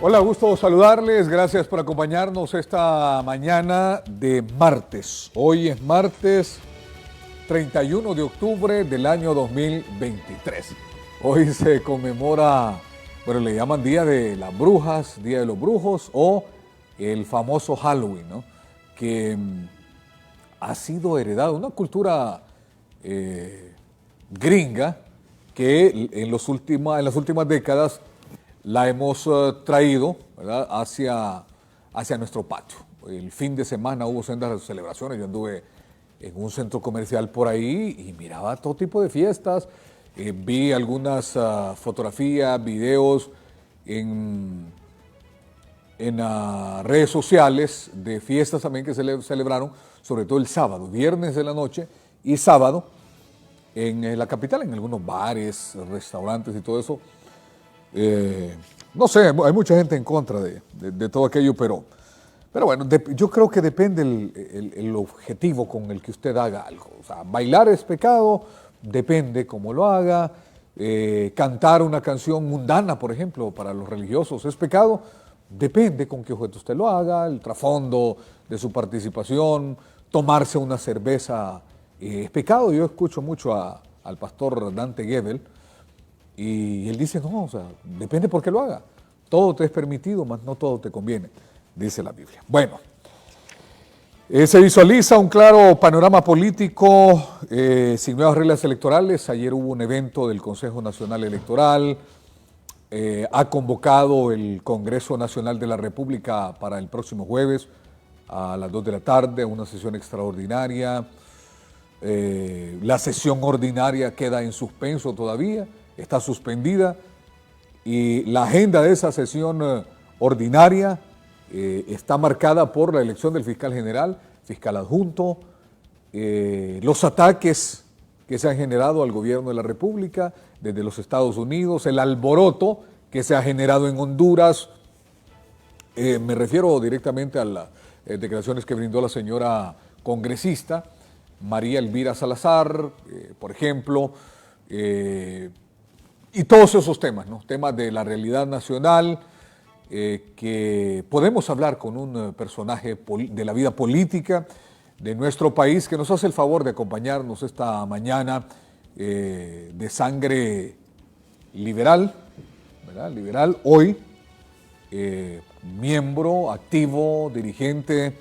Hola, gusto saludarles. Gracias por acompañarnos esta mañana de martes. Hoy es martes 31 de octubre del año 2023. Hoy se conmemora, bueno, le llaman Día de las Brujas, Día de los Brujos o el famoso Halloween, ¿no? Que ha sido heredado, una cultura gringa que en las últimas décadas la hemos traído, ¿verdad?, hacia nuestro patio. El fin de semana hubo sendas celebraciones, yo anduve en un centro comercial por ahí y miraba todo tipo de fiestas, vi algunas fotografías, videos en redes sociales de fiestas también que se celebraron, sobre todo el sábado, viernes de la noche y sábado, en la capital, en algunos bares, restaurantes y todo eso. No sé, hay mucha gente en contra de todo aquello, pero bueno, yo creo que depende el objetivo con el que usted haga algo. O sea, bailar es pecado, depende cómo lo haga. Cantar una canción mundana, por ejemplo, para los religiosos es pecado, depende con qué objeto usted lo haga, el trasfondo de su participación. Tomarse una cerveza es pecado. Yo escucho mucho al pastor Dante Gebel, y él dice, no, o sea, depende por qué lo haga. Todo te es permitido, mas no todo te conviene, dice la Biblia. Bueno, se visualiza un claro panorama político sin nuevas reglas electorales. Ayer hubo un evento del Consejo Nacional Electoral. Ha convocado el Congreso Nacional de la República para el próximo jueves a las 2 de la tarde, una sesión extraordinaria. La sesión ordinaria queda en suspenso todavía, está suspendida, y la agenda de esa sesión ordinaria está marcada por la elección del fiscal general, fiscal adjunto, los ataques que se han generado al gobierno de la República desde los Estados Unidos, el alboroto que se ha generado en Honduras. Me refiero directamente a las declaraciones que brindó la señora congresista María Elvira Salazar, por ejemplo, y todos esos temas, ¿no? Temas de la realidad nacional, que podemos hablar con un personaje de la vida política de nuestro país que nos hace el favor de acompañarnos esta mañana, de sangre liberal, ¿verdad? Liberal, hoy, miembro activo, dirigente,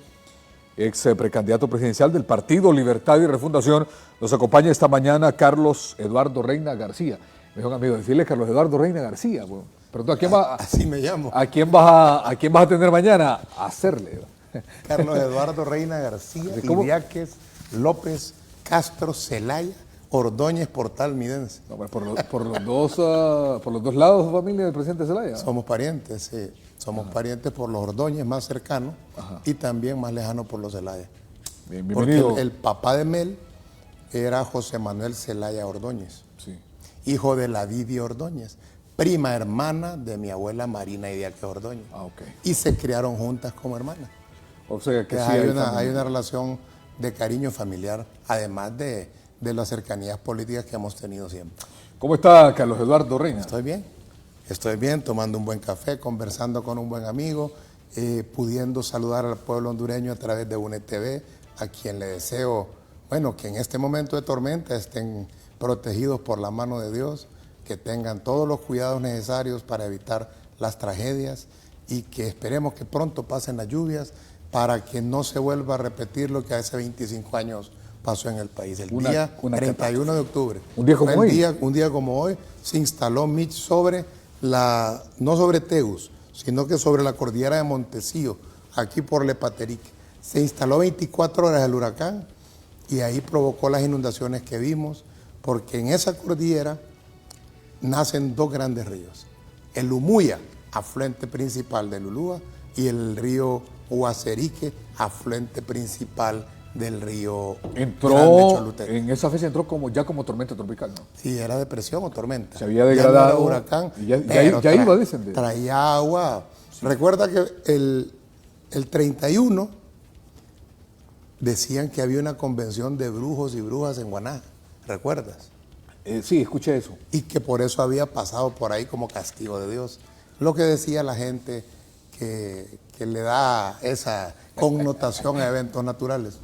ex precandidato presidencial del Partido Libertad y Refundación. Nos acompaña esta mañana Carlos Eduardo Reina García. Me dijo un amigo, decirle Carlos Eduardo Reina García. Bueno, pero ¿a quién vas así me llamo. ¿A quién vas a tener mañana? A hacerle. Carlos Eduardo Reina García, Idiáquez, López, Castro, Celaya, Ordóñez, Portal, Midense. No, por los dos lados, familia del presidente Zelaya. Somos parientes, sí. Somos parientes por los Ordóñez más cercanos. Ajá. Y también más lejanos por los Zelaya. Bien, bienvenido. Porque el papá de Mel era José Manuel Zelaya Ordóñez. Sí. Hijo de la Vivi Ordóñez, prima hermana de mi abuela Marina Idiáquez Ordóñez. Ah, okay. Y se criaron juntas como hermanas. O sea que sí hay una relación de cariño familiar, además de las cercanías políticas que hemos tenido siempre. ¿Cómo está Carlos Eduardo Reina? Estoy bien, tomando un buen café, conversando con un buen amigo, pudiendo saludar al pueblo hondureño a través de UNETV, a quien le deseo, bueno, que en este momento de tormenta estén protegidos por la mano de Dios, que tengan todos los cuidados necesarios para evitar las tragedias y que esperemos que pronto pasen las lluvias para que no se vuelva a repetir lo que hace 25 años pasó en el país. El día 31 de octubre. Un día como hoy. Un día como hoy se instaló Mitch sobre no sobre Tegus, sino que sobre la cordillera de Montecillo, aquí por Lepaterique. Se instaló 24 horas el huracán y ahí provocó las inundaciones que vimos, porque en esa cordillera nacen dos grandes ríos. El Lumuya, afluente principal del Ulúa, y el río Huacerique, afluente principal del río En esa fecha entró ya como tormenta tropical, ¿no? Sí, era depresión o tormenta. Se había degradado. Ya no era huracán. Ya iba, dicen. Traía agua. Sí. Recuerda que el 31 decían que había una convención de brujos y brujas en Guaná. ¿Recuerdas? Sí, escuché eso. Y que por eso había pasado por ahí como castigo de Dios. lo que decía la gente que le da esa connotación a eventos naturales.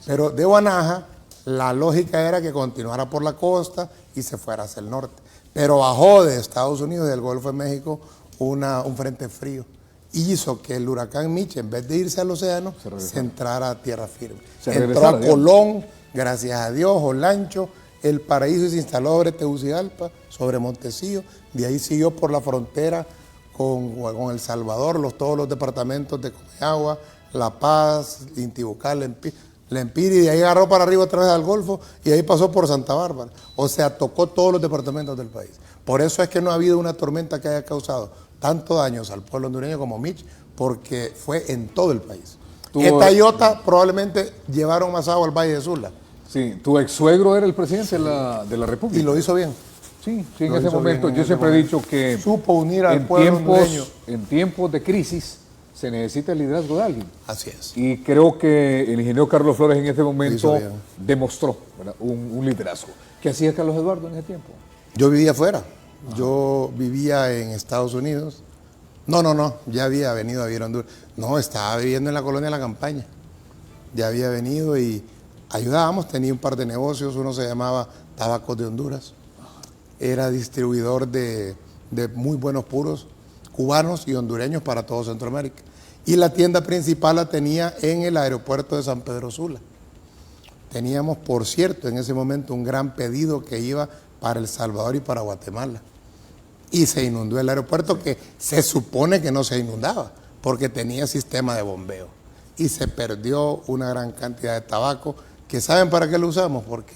Pero de Guanaja, la lógica era que continuara por la costa y se fuera hacia el norte. Pero bajó de Estados Unidos y del Golfo de México un frente frío. Hizo que el huracán Mitch, en vez de irse al océano, se entrara a tierra firme. Entró a Colón, gracias a Dios, Olancho, El Paraíso, y se instaló sobre Tegucigalpa, sobre Montecillo. De ahí siguió por la frontera con El Salvador, todos los departamentos de Comayagua, La Paz, Intibucá, Lempiri, y de ahí agarró para arriba otra vez al Golfo y ahí pasó por Santa Bárbara. O sea, tocó todos los departamentos del país. Por eso es que no ha habido una tormenta que haya causado tanto daños al pueblo hondureño como Mitch, porque fue en todo el país. Esta iota probablemente llevaron más agua al Valle de Sula. Sí, tu ex suegro era el presidente de la República. Y lo hizo bien. Sí, en ese momento. Yo siempre he dicho que supo unir al pueblo hondureño. En tiempos de crisis se necesita el liderazgo de alguien. Así es. Y creo que el ingeniero Carlos Flores en ese momento demostró, ¿verdad?, un liderazgo. ¿Qué hacía Carlos Eduardo en ese tiempo? Yo vivía afuera. Yo vivía en Estados Unidos. No, ya había venido a vivir a Honduras. No, estaba viviendo en la colonia La Campaña. Ya había venido y ayudábamos, tenía un par de negocios, uno se llamaba Tabacos de Honduras. Era distribuidor de muy buenos puros cubanos y hondureños para todo Centroamérica. Y la tienda principal la tenía en el aeropuerto de San Pedro Sula. Teníamos, por cierto, en ese momento un gran pedido que iba para El Salvador y para Guatemala. Y se inundó el aeropuerto, que se supone que no se inundaba, porque tenía sistema de bombeo. Y se perdió una gran cantidad de tabaco, que ¿saben para qué lo usamos? Porque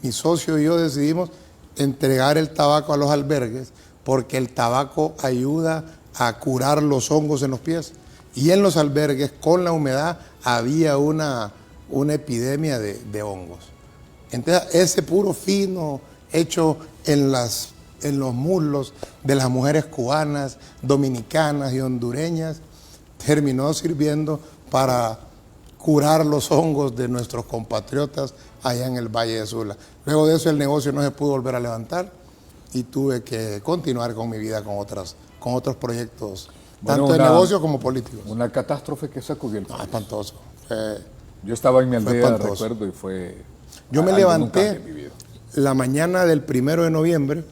mi socio y yo decidimos entregar el tabaco a los albergues, porque el tabaco ayuda a curar los hongos en los pies. Y en los albergues, con la humedad, había una epidemia de hongos. Entonces, ese puro fino, hecho en los muslos de las mujeres cubanas, dominicanas y hondureñas, terminó sirviendo para curar los hongos de nuestros compatriotas allá en el Valle de Sula. Luego de eso el negocio no se pudo volver a levantar y tuve que continuar con mi vida con otros proyectos, tanto de negocio como políticos. Una catástrofe que sacudió el país. Espantoso. Yo estaba en mi aldea, recuerdo, y fue... Yo me levanté la mañana del 1 de noviembre,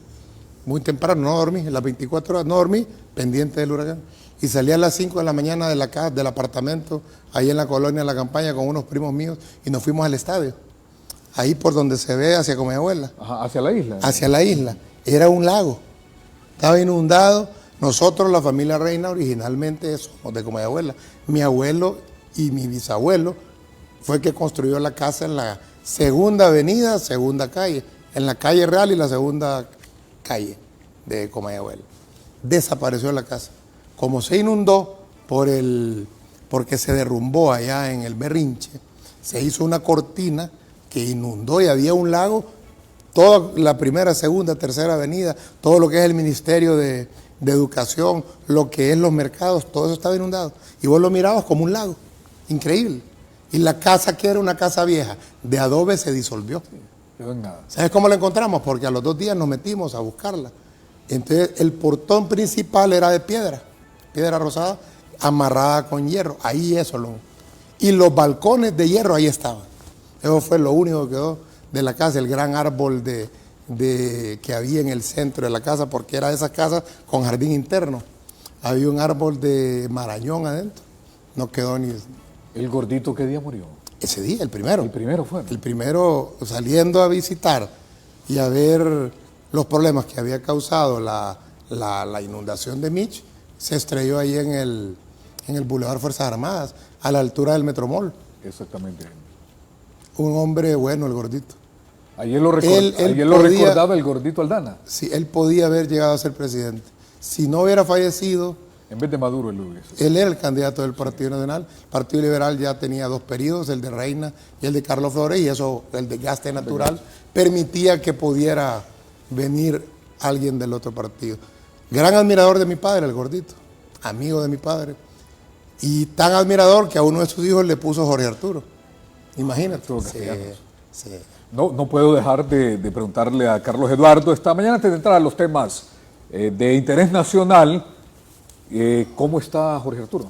muy temprano, no dormí, en las 24 horas, no dormí, pendiente del huracán. Y salí a las 5 de la mañana de la casa, del apartamento, ahí en la colonia La Campaña, con unos primos míos, y nos fuimos al estadio. Ahí por donde se ve hacia Comayagüela. Ajá, hacia la isla. Hacia la isla. Era un lago. Estaba inundado. Nosotros, la familia Reina, originalmente somos de Comayagüela. Mi abuelo y mi bisabuelo fue el que construyó la casa en la segunda avenida, segunda calle, en la calle Real y la segunda calle de Comayagüela. Desapareció la casa. Como se inundó porque se derrumbó allá en el Berrinche, se hizo una cortina que inundó y había un lago, toda la primera, segunda, tercera avenida, todo lo que es el Ministerio de Educación, lo que es los mercados, todo eso estaba inundado. Y vos lo mirabas como un lago, increíble. Y la casa, que era una casa vieja, de adobe, se disolvió. ¿Sabes cómo la encontramos? Porque a los 2 días nos metimos a buscarla. Entonces el portón principal era de piedra rosada, amarrada con hierro. Ahí y los balcones de hierro ahí estaban. Eso fue lo único que quedó de la casa, el gran árbol que había en el centro de la casa, porque era de esas casas con jardín interno. Había un árbol de marañón adentro. No quedó ni... ¿El gordito qué día murió? Ese día, el primero. El primero fue. El primero, saliendo a visitar y a ver los problemas que había causado la inundación de Mitch, se estrelló ahí en el Boulevard Fuerzas Armadas, a la altura del Metromol. Exactamente. Un hombre bueno, el gordito. Ayer lo recordaba el gordito Aldana. Sí, él podía haber llegado a ser presidente. Si no hubiera fallecido... En vez de Maduro, él era el candidato del Partido Nacional. El Partido Liberal ya tenía 2 periodos, el de Reina y el de Carlos Flores, y eso, el desgaste natural, permitía que pudiera venir alguien del otro partido. Gran admirador de mi padre, el gordito, amigo de mi padre, y tan admirador que a uno de sus hijos le puso Jorge Arturo. Imagínate. Sí. No puedo dejar de preguntarle a Carlos Eduardo esta mañana, antes de entrar a los temas de interés nacional. ¿Cómo está Jorge Arturo?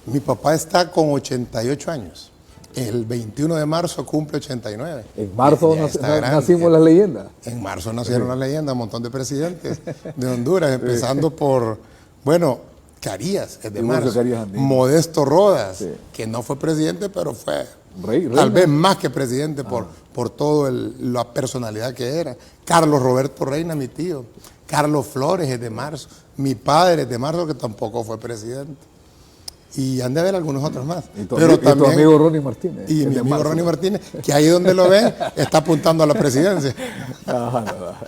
Mi papá está con 88 años. El 21 de marzo cumple 89. En marzo Ya está grande. nacimos las leyendas. En marzo nacieron las leyendas, un montón de presidentes de Honduras, empezando por, bueno, Carías, es de Ignacio marzo. Carías Andino. Modesto Rodas, Sí. que no fue presidente, pero fue Rey, tal reina. vez más que presidente por toda la personalidad que era. Carlos Roberto Reina, mi tío. Carlos Flores es de marzo. Mi padre es de marzo, que tampoco fue presidente. Y han de haber algunos otros más. Y tu amigo Ronnie Martínez. Y es mi de amigo marzo. Ronnie Martínez, que ahí donde lo ven, está apuntando a la presidencia. Ajá,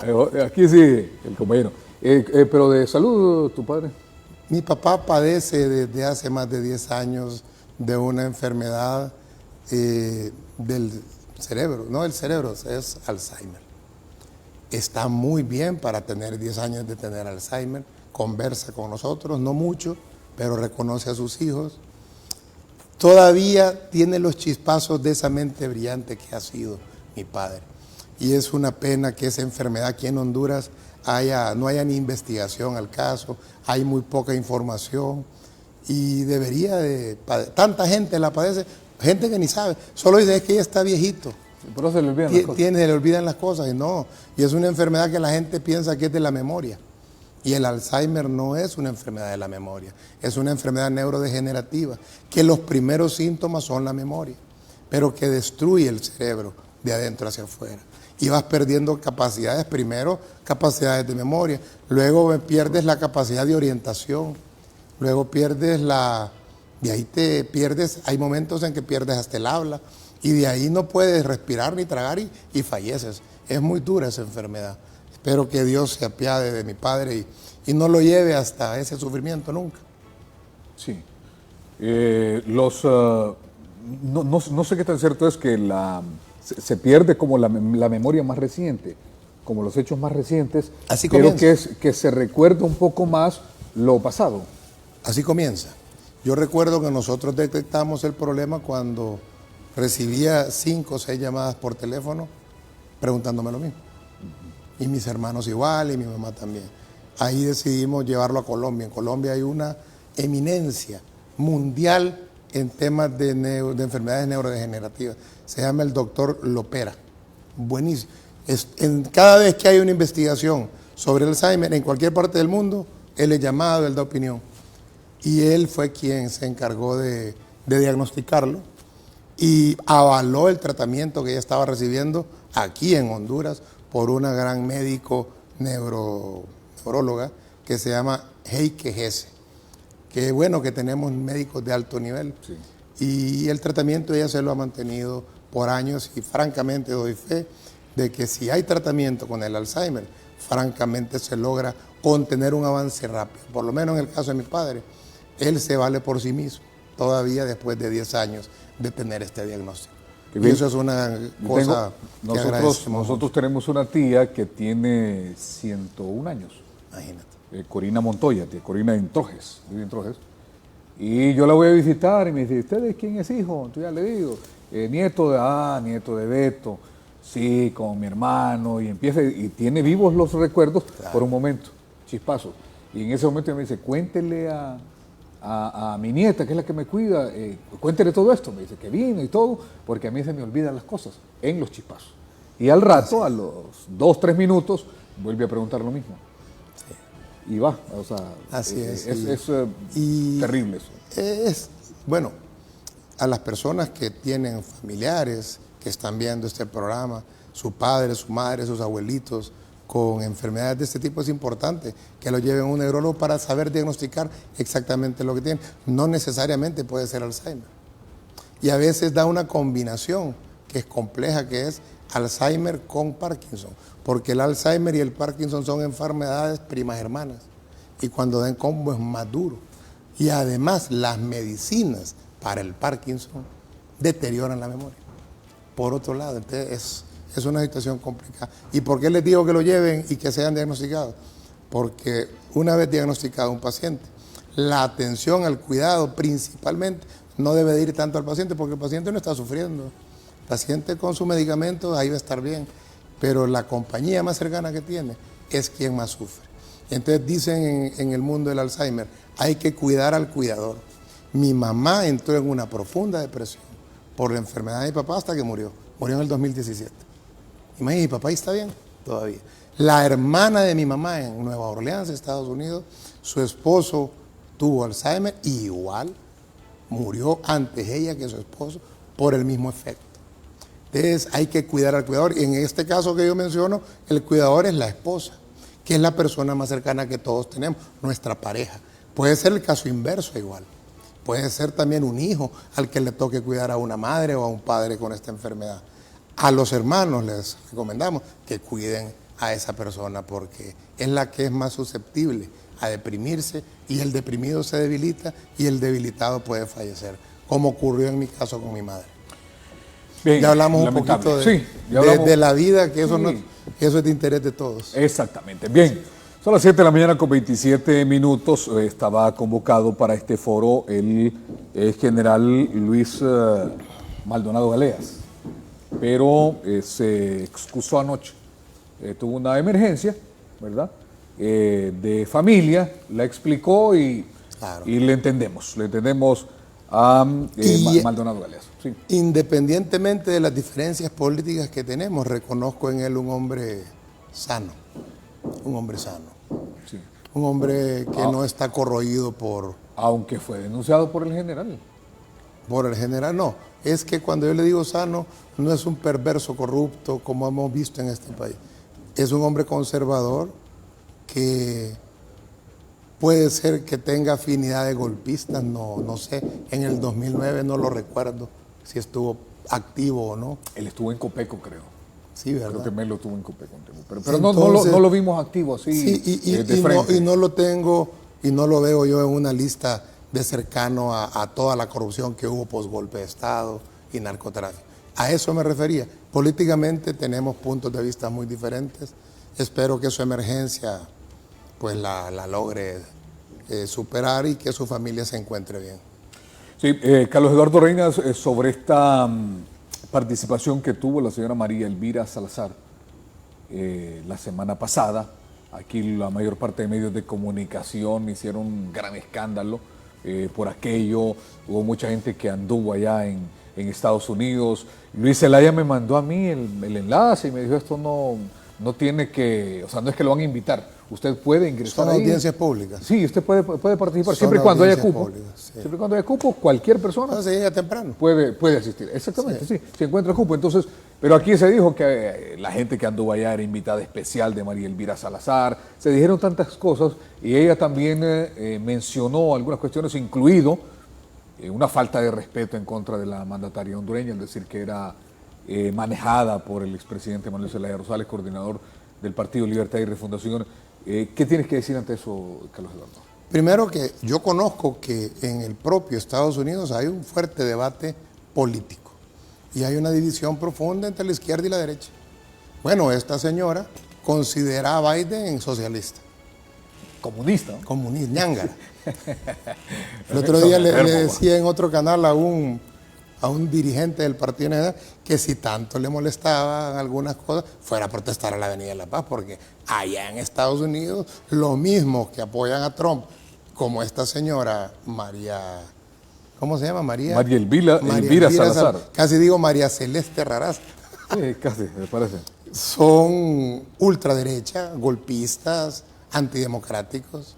aquí sí, el compañero. Pero de salud, tu padre. Mi papá padece desde hace más de 10 años de una enfermedad del cerebro, no del cerebro, es Alzheimer. Está muy bien para tener 10 años de tener Alzheimer, conversa con nosotros, no mucho, pero reconoce a sus hijos. Todavía tiene los chispazos de esa mente brillante que ha sido mi padre. Y es una pena que esa enfermedad aquí en Honduras no haya ni investigación al caso, hay muy poca información y debería de... Tanta gente la padece, gente que ni sabe, solo dice es que ella está viejito. Pero se le olvidan las cosas. Se le olvidan las cosas y no. Y es una enfermedad que la gente piensa que es de la memoria. Y el Alzheimer no es una enfermedad de la memoria, es una enfermedad neurodegenerativa, que los primeros síntomas son la memoria, pero que destruye el cerebro de adentro hacia afuera. Y vas perdiendo capacidades, primero capacidades de memoria, luego pierdes la capacidad de orientación, luego pierdes de ahí te pierdes, hay momentos en que pierdes hasta el habla, y de ahí no puedes respirar ni tragar y falleces. Es muy dura esa enfermedad. Espero que Dios se apiade de mi padre y no lo lleve hasta ese sufrimiento nunca. Sí. No sé qué tan cierto es que se pierde como la memoria más reciente, como los hechos más recientes, Así pero comienza. que se recuerda un poco más lo pasado. Así comienza. Yo recuerdo que nosotros detectamos el problema cuando recibía 5 o 6 llamadas por teléfono preguntándome lo mismo. Y mis hermanos igual, y mi mamá también. Ahí decidimos llevarlo a Colombia. En Colombia hay una eminencia mundial en temas de enfermedades neurodegenerativas. Se llama el doctor Lopera. Buenísimo. Cada vez que hay una investigación sobre Alzheimer en cualquier parte del mundo, él es llamado, él da opinión. Y él fue quien se encargó de diagnosticarlo y avaló el tratamiento que ella estaba recibiendo aquí en Honduras por una gran médico neuróloga que se llama Heike Hesse. Qué bueno que tenemos médicos de alto nivel. Sí. Y el tratamiento ella se lo ha mantenido por años y francamente doy fe de que si hay tratamiento con el Alzheimer, francamente se logra contener un avance rápido. Por lo menos en el caso de mi padre, él se vale por sí mismo, todavía después de 10 años de tener este diagnóstico. Y eso es una cosa que agradecemos. Nosotros tenemos una tía que tiene 101 años. Imagínate. Corina Montoya, tía Corina en Trojes, vive en Trojes. Y yo la voy a visitar y me dice, ¿usted de quién es hijo? Entonces ya le digo, nieto de Beto, sí, con mi hermano, y empieza, y tiene vivos los recuerdos por un momento, chispazo. Y en ese momento me dice, cuéntele a mi nieta, que es la que me cuida, cuéntele todo esto, me dice que vino y todo, porque a mí se me olvidan las cosas en los chispazos. Y al rato, a los 2, 3 minutos, vuelve a preguntar lo mismo. Y va, o sea, así es. Es terrible eso. Bueno, a las personas que tienen familiares que están viendo este programa, su padre, su madre, sus abuelitos, con enfermedades de este tipo, es importante que lo lleven a un neurólogo para saber diagnosticar exactamente lo que tienen. No necesariamente puede ser Alzheimer. Y a veces da una combinación que es compleja, que es Alzheimer con Parkinson, porque el Alzheimer y el Parkinson son enfermedades primas hermanas, y cuando den combo es más duro. Y además las medicinas para el Parkinson deterioran la memoria. Por otro lado, entonces es una situación complicada. ¿Y por qué les digo que lo lleven y que sean diagnosticados? Porque una vez diagnosticado un paciente, la atención al cuidado principalmente no debe de ir tanto al paciente, porque el paciente no está sufriendo. El paciente con su medicamento ahí va a estar bien, pero la compañía más cercana que tiene es quien más sufre. Entonces dicen en el mundo del Alzheimer, hay que cuidar al cuidador. Mi mamá entró en una profunda depresión por la enfermedad de mi papá hasta que murió. Murió en el 2017. Imagínate, mi papá ahí está bien todavía. La hermana de mi mamá en Nueva Orleans, Estados Unidos, su esposo tuvo Alzheimer y igual murió antes ella que su esposo por el mismo efecto. Entonces hay que cuidar al cuidador. Y en este caso que yo menciono, el cuidador es la esposa, que es la persona más cercana que todos tenemos, nuestra pareja. Puede ser el caso inverso igual. Puede ser también un hijo al que le toque cuidar a una madre o a un padre con esta enfermedad. A los hermanos les recomendamos que cuiden a esa persona porque es la que es más susceptible a deprimirse y el deprimido se debilita y el debilitado puede fallecer, como ocurrió en mi caso con mi madre. Bien, ya hablamos un lamentable. poquito Sí, ya hablamos. de la vida, que eso, Sí. no, eso es de interés de todos. Exactamente. Bien, son las 7 de la mañana con 27 minutos. Estaba convocado para este foro el general Luis Maldonado Galeas, pero se excusó anoche. Tuvo una emergencia, ¿verdad? De familia, la explicó y le entendemos a Maldonado Galeas. Sí. Independientemente de las diferencias políticas que tenemos, reconozco en él un hombre sano, Sí. un hombre que no está corroído Aunque fue denunciado por el general. por el general, no. Es que cuando yo le digo sano, no es un perverso corrupto como hemos visto en este país. Es un hombre conservador que puede ser que tenga afinidad de golpistas, no sé. En el 2009 no lo recuerdo si estuvo activo o no. Él estuvo en Copeco, creo. Sí, ¿verdad? Creo que Melo estuvo en Copeco. Pero Entonces, no lo vimos activo así sí, de frente. no lo tengo y no lo veo yo en una lista de cercano a toda la corrupción que hubo posgolpe de Estado y narcotráfico. A eso me refería. Políticamente tenemos puntos de vista muy diferentes. Espero que su emergencia pues la logre superar y que su familia se encuentre bien. Sí, Carlos Eduardo Reinas, sobre esta participación que tuvo la señora María Elvira Salazar la semana pasada. Aquí la mayor parte de medios de comunicación hicieron un gran escándalo por aquello. Hubo mucha gente que anduvo allá en Estados Unidos. Luis Zelaya me mandó a mí el enlace y me dijo, esto no tiene que, o sea, no es que lo van a invitar. Usted puede ingresar. Son ahí. audiencias públicas. Sí, usted puede participar Son siempre y cuando haya cupo. públicas, sí. Siempre y cuando haya cupo, cualquier persona Entonces llega temprano. puede asistir. Exactamente, sí, se encuentra cupo. Entonces, pero aquí se dijo que la gente que anduvo allá era invitada especial de María Elvira Salazar. Se dijeron tantas cosas y ella también mencionó algunas cuestiones, incluido una falta de respeto en contra de la mandataria hondureña, al decir que era manejada por el expresidente Manuel Zelaya Rosales, coordinador del Partido Libertad y Refundación. ¿Qué tienes que decir ante eso, Carlos Eduardo? Primero que yo conozco que en el propio Estados Unidos hay un fuerte debate político y hay una división profunda entre la izquierda y la derecha. Bueno, esta señora considera a Biden socialista. Comunista. ¿No? Comunista, ñángara. El otro día le decía en otro canal a un dirigente del Partido Nacional que si tanto le molestaban algunas cosas, fuera a protestar a la Avenida de la Paz, porque allá en Estados Unidos, los mismos que apoyan a Trump, como esta señora María, ¿cómo se llama? María Elvira Salazar. Casi digo María Celeste Raraz. Sí, casi, me parece. Son ultraderecha, golpistas, antidemocráticos.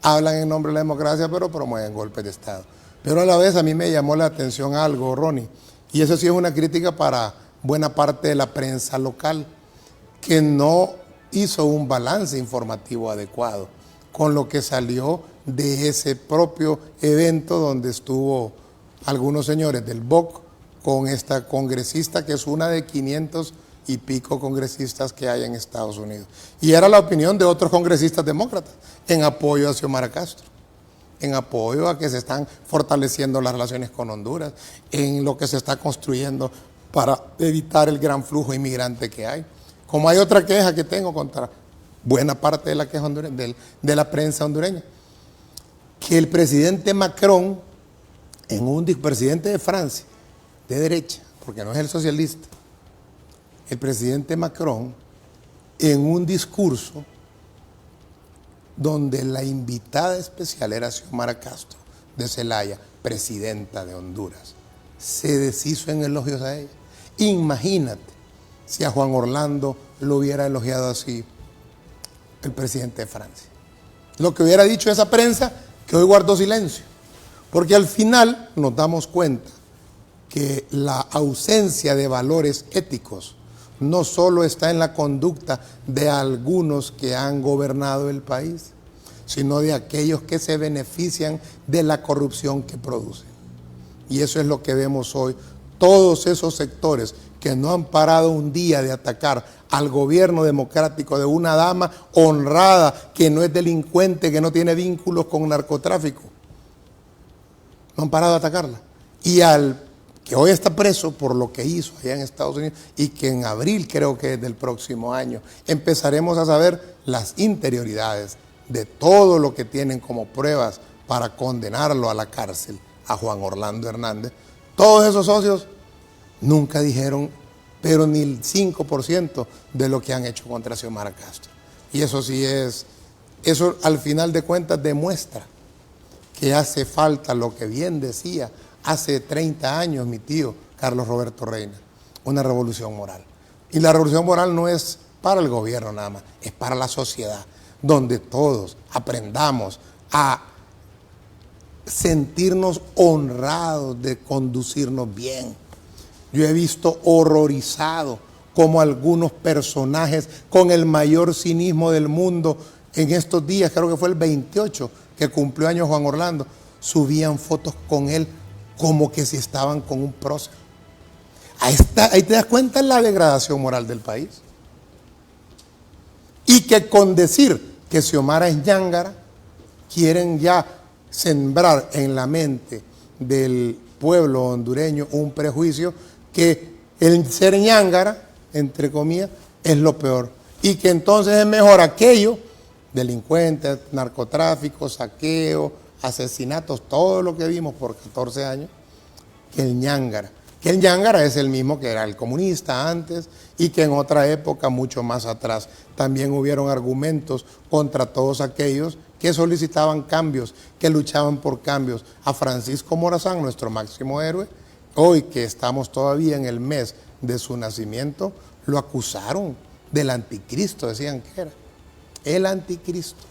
Hablan en nombre de la democracia, pero promueven golpes de Estado. Pero a la vez a mí me llamó la atención algo, Ronnie, y eso sí es una crítica para buena parte de la prensa local, que no hizo un balance informativo adecuado con lo que salió de ese propio evento donde estuvo algunos señores del BOC con esta congresista que es una de 500 y pico congresistas que hay en Estados Unidos. Y era la opinión de otros congresistas demócratas en apoyo a Xiomara Castro, en apoyo a que se están fortaleciendo las relaciones con Honduras, en lo que se está construyendo para evitar el gran flujo inmigrante que hay. Como hay otra queja que tengo contra buena parte de la queja de la prensa hondureña, que el presidente Macron, presidente de Francia, de derecha, porque no es el socialista, el presidente Macron, en un discurso, donde la invitada especial era Xiomara Castro de Celaya, presidenta de Honduras. Se deshizo en elogios a ella. Imagínate si a Juan Orlando lo hubiera elogiado así el presidente de Francia. Lo que hubiera dicho esa prensa, que hoy guardó silencio. Porque al final nos damos cuenta que la ausencia de valores éticos no solo está en la conducta de algunos que han gobernado el país, sino de aquellos que se benefician de la corrupción que producen. Y eso es lo que vemos hoy. Todos esos sectores que no han parado un día de atacar al gobierno democrático de una dama honrada, que no es delincuente, que no tiene vínculos con narcotráfico, no han parado de atacarla. Y al que hoy está preso por lo que hizo allá en Estados Unidos, y que en abril, creo que es del próximo año, empezaremos a saber las interioridades de todo lo que tienen como pruebas para condenarlo a la cárcel, a Juan Orlando Hernández. Todos esos socios nunca dijeron, pero ni el 5% de lo que han hecho contra Xiomara Castro. Y eso sí es, eso al final de cuentas demuestra que hace falta lo que bien decía hace 30 años mi tío Carlos Roberto Reina, una revolución moral. Y la revolución moral no es para el gobierno nada más, es para la sociedad, donde todos aprendamos a sentirnos honrados de conducirnos bien. Yo he visto horrorizado cómo algunos personajes con el mayor cinismo del mundo, en estos días, creo que fue el 28, que cumplió años Juan Orlando, subían fotos con él como que si estaban con un prócer. Ahí te das cuenta de la degradación moral del país. Y que con decir que Xiomara es ñángara, quieren ya sembrar en la mente del pueblo hondureño un prejuicio que el ser ñángara, entre comillas, es lo peor. Y que entonces es mejor aquello, delincuentes, narcotráfico, saqueo, asesinatos, todo lo que vimos por 14 años, que el ñángara. Que el ñángara es el mismo que era el comunista antes y que en otra época, mucho más atrás, también hubieron argumentos contra todos aquellos que solicitaban cambios, que luchaban por cambios. A Francisco Morazán, nuestro máximo héroe, hoy que estamos todavía en el mes de su nacimiento, lo acusaron del anticristo, decían que era el anticristo,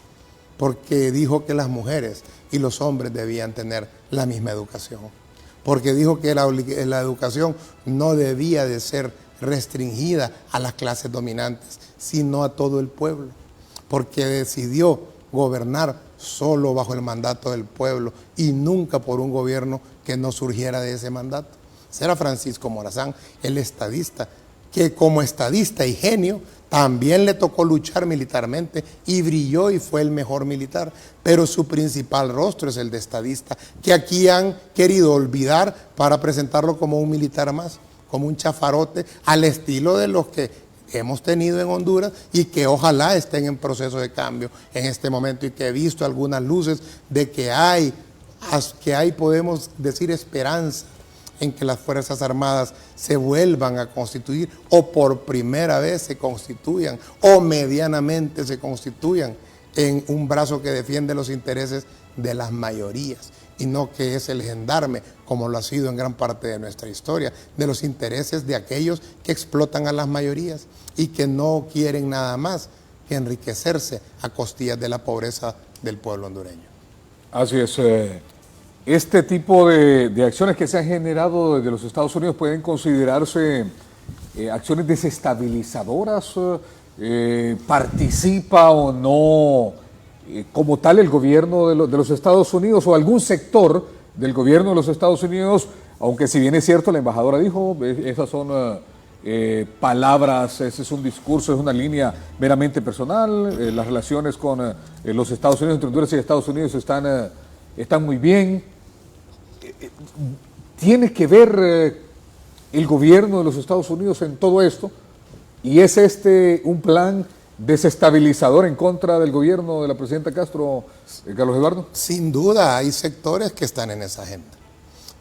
porque dijo que las mujeres y los hombres debían tener la misma educación, porque dijo que la educación no debía de ser restringida a las clases dominantes, sino a todo el pueblo, porque decidió gobernar solo bajo el mandato del pueblo y nunca por un gobierno que no surgiera de ese mandato. Será Francisco Morazán, el estadista, que como estadista y genio también le tocó luchar militarmente y brilló y fue el mejor militar, pero su principal rostro es el de estadista, que aquí han querido olvidar para presentarlo como un militar más, como un chafarote al estilo de los que hemos tenido en Honduras y que ojalá estén en proceso de cambio en este momento, y que he visto algunas luces de que hay, podemos decir, esperanza en que las Fuerzas Armadas se vuelvan a constituir, o por primera vez se constituyan, o medianamente se constituyan en un brazo que defiende los intereses de las mayorías, y no que es el gendarme, como lo ha sido en gran parte de nuestra historia, de los intereses de aquellos que explotan a las mayorías y que no quieren nada más que enriquecerse a costillas de la pobreza del pueblo hondureño. Así es. Este tipo de acciones que se han generado desde los Estados Unidos pueden considerarse acciones desestabilizadoras. ¿Participa o no como tal el gobierno de los Estados Unidos o algún sector del gobierno de los Estados Unidos? Aunque si bien es cierto, la embajadora dijo, esas son palabras, ese es un discurso, es una línea meramente personal. Las relaciones con los Estados Unidos, entre Honduras y Estados Unidos, están muy bien. ¿Tiene que ver el gobierno de los Estados Unidos en todo esto? ¿Y es este un plan desestabilizador en contra del gobierno de la presidenta Castro, Carlos Eduardo? Sin duda, hay sectores que están en esa agenda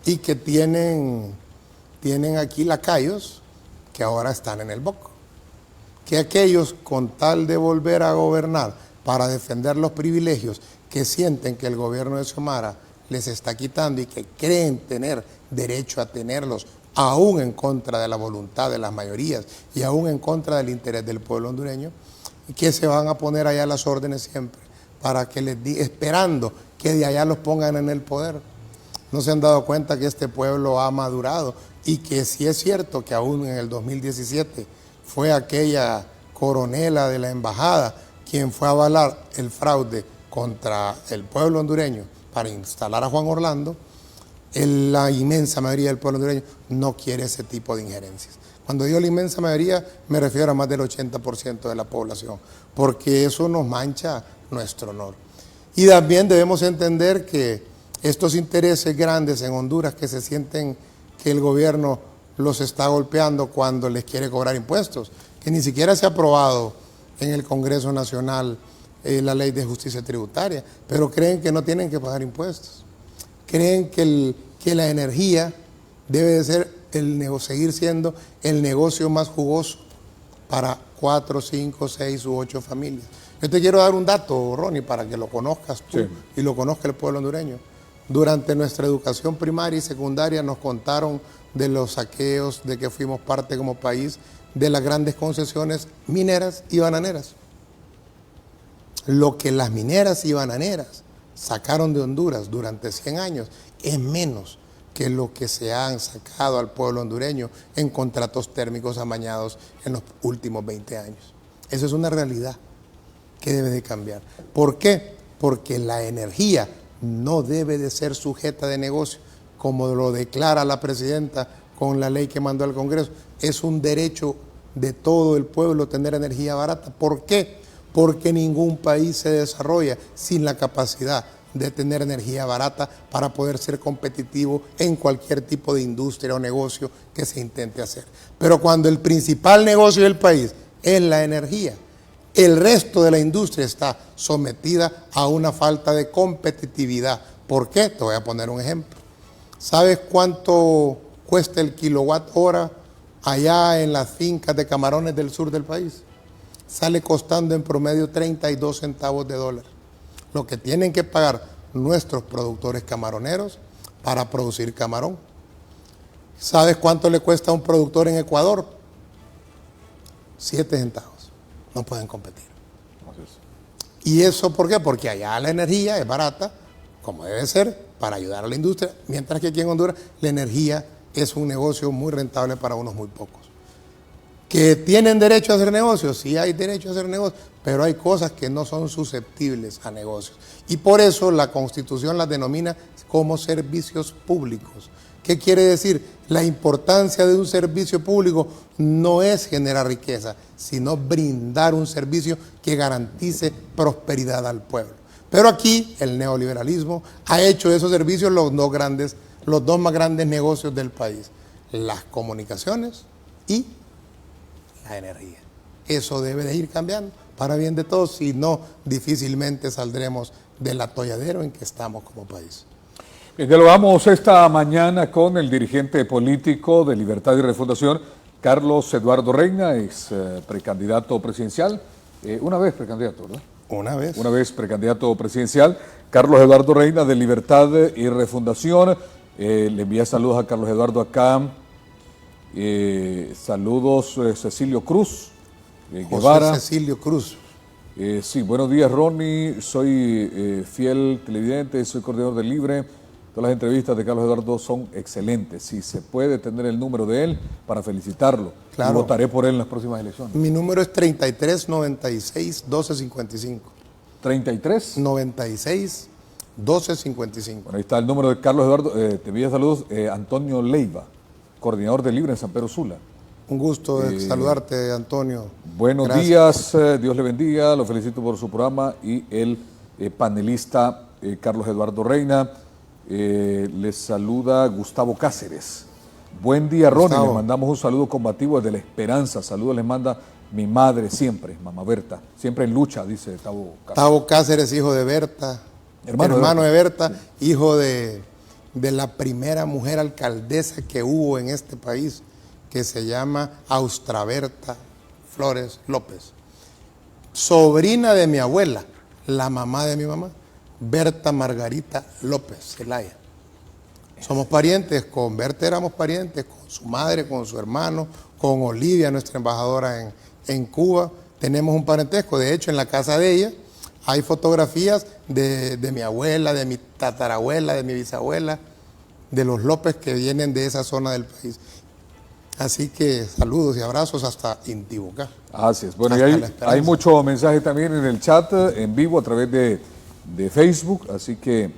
y que tienen aquí lacayos que ahora están en el BOC. Que aquellos, con tal de volver a gobernar para defender los privilegios que sienten que el gobierno de Xiomara les está quitando y que creen tener derecho a tenerlos, aún en contra de la voluntad de las mayorías y aún en contra del interés del pueblo hondureño, y que se van a poner allá las órdenes siempre, para que esperando que de allá los pongan en el poder. No se han dado cuenta que este pueblo ha madurado y que sí es cierto que aún en el 2017 fue aquella coronela de la embajada quien fue a avalar el fraude contra el pueblo hondureño para instalar a Juan Orlando. La inmensa mayoría del pueblo hondureño no quiere ese tipo de injerencias. Cuando digo la inmensa mayoría, me refiero a más del 80% de la población, porque eso nos mancha nuestro honor. Y también debemos entender que estos intereses grandes en Honduras que se sienten que el gobierno los está golpeando cuando les quiere cobrar impuestos, que ni siquiera se ha aprobado en el Congreso Nacional la ley de justicia tributaria, pero creen que no tienen que pagar impuestos. Creen que la energía debe de ser seguir siendo el negocio más jugoso para 4, 5, 6 u 8 familias. Yo te quiero dar un dato, Ronnie, para que lo conozcas tú y lo conozca el pueblo hondureño. Durante nuestra educación primaria y secundaria nos contaron de los saqueos, de que fuimos parte como país de las grandes concesiones mineras y bananeras. Lo que las mineras y bananeras sacaron de Honduras durante 100 años es menos que lo que se han sacado al pueblo hondureño en contratos térmicos amañados en los últimos 20 años. Eso es una realidad que debe de cambiar. ¿Por qué? Porque la energía no debe de ser sujeta de negocio, como lo declara la presidenta con la ley que mandó al Congreso. Es un derecho de todo el pueblo tener energía barata. ¿Por qué? Porque ningún país se desarrolla sin la capacidad de tener energía barata para poder ser competitivo en cualquier tipo de industria o negocio que se intente hacer. Pero cuando el principal negocio del país es la energía, el resto de la industria está sometida a una falta de competitividad. ¿Por qué? Te voy a poner un ejemplo. ¿Sabes cuánto cuesta el kilowatt hora allá en las fincas de camarones del sur del país? Sale costando en promedio 32 centavos de dólar. Lo que tienen que pagar nuestros productores camaroneros para producir camarón. ¿Sabes cuánto le cuesta a un productor en Ecuador? 7 centavos. No pueden competir. ¿Y eso por qué? Porque allá la energía es barata, como debe ser, para ayudar a la industria, mientras que aquí en Honduras la energía es un negocio muy rentable para unos muy pocos. ¿Que tienen derecho a hacer negocios? Sí hay derecho a hacer negocios, pero hay cosas que no son susceptibles a negocios. Y por eso la Constitución las denomina como servicios públicos. ¿Qué quiere decir? La importancia de un servicio público no es generar riqueza, sino brindar un servicio que garantice prosperidad al pueblo. Pero aquí el neoliberalismo ha hecho de esos servicios los dos más grandes negocios del país: las comunicaciones y la energía. Eso debe de ir cambiando para bien de todos, si no, difícilmente saldremos del atolladero en que estamos como país. Dialogamos esta mañana con el dirigente político de Libertad y Refundación, Carlos Eduardo Reina, ex precandidato presidencial, una vez precandidato, ¿verdad? Una vez precandidato presidencial, Carlos Eduardo Reina de Libertad y Refundación. Le envía saludos a Carlos Eduardo acá. Saludos Cecilio Cruz, Guevara. José Cecilio Cruz. Sí, buenos días Ronnie, soy fiel televidente, soy coordinador de Libre. Todas las entrevistas de Carlos Eduardo son excelentes. Si se puede tener el número de él para felicitarlo, claro, y votaré por él en las próximas elecciones. Mi número es 33 96 12 55. 33 96 12 55. Bueno, ahí está el número de Carlos Eduardo. Te envía saludos Antonio Leiva, coordinador de Libre en San Pedro Sula. Un gusto saludarte, Antonio. Buenos días, Dios le bendiga, lo felicito por su programa, y el panelista Carlos Eduardo Reina. Les saluda Gustavo Cáceres. Buen día, Ronnie. Les mandamos un saludo combativo desde La Esperanza. Saludos les manda mi madre siempre, mamá Berta. Siempre en lucha, dice Tavo Cáceres. Tavo Cáceres, hijo de Berta. Hermano de Berta, sí. Hijo de la primera mujer alcaldesa que hubo en este país, que se llama Austra Berta Flores López. Sobrina de mi abuela, la mamá de mi mamá, Berta Margarita López Zelaya. Somos parientes, con Berta éramos parientes, con su madre, con su hermano, con Olivia, nuestra embajadora en Cuba. Tenemos un parentesco, de hecho en la casa de ella hay fotografías de mi abuela, de mi tatarabuela, de mi bisabuela, de los López que vienen de esa zona del país. Así que saludos y abrazos hasta Intibucá. Así es. Bueno, y hay mucho mensaje también en el chat, en vivo, a través de Facebook, así que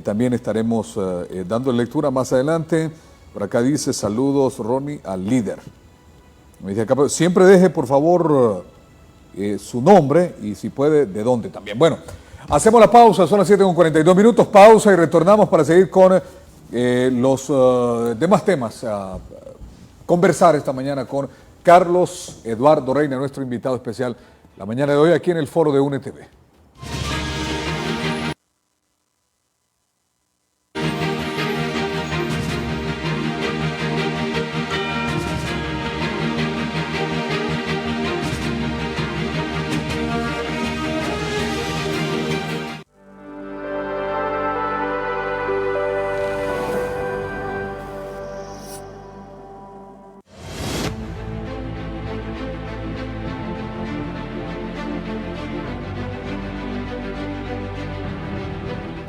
también estaremos dando lectura más adelante. Por acá dice, saludos Ronnie al líder. Me dice acá, siempre deje por favor su nombre y si puede, de dónde también. Bueno, hacemos la pausa, son las 7:42, pausa y retornamos para seguir con los demás temas. Conversar esta mañana con Carlos Eduardo Reina, nuestro invitado especial la mañana de hoy aquí en el foro de UNETV.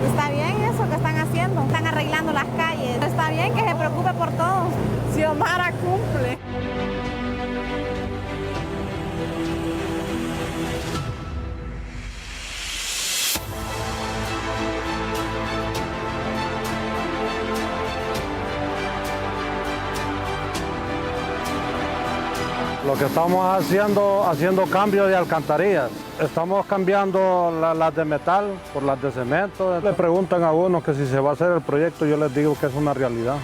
Está bien eso que están haciendo, están arreglando las calles. Está bien que se preocupe por todo. Xiomara cumple. Lo que estamos haciendo cambios de alcantarillas. Estamos cambiando las de metal por las de cemento. Le preguntan a uno que si se va a hacer el proyecto, yo les digo que es una realidad.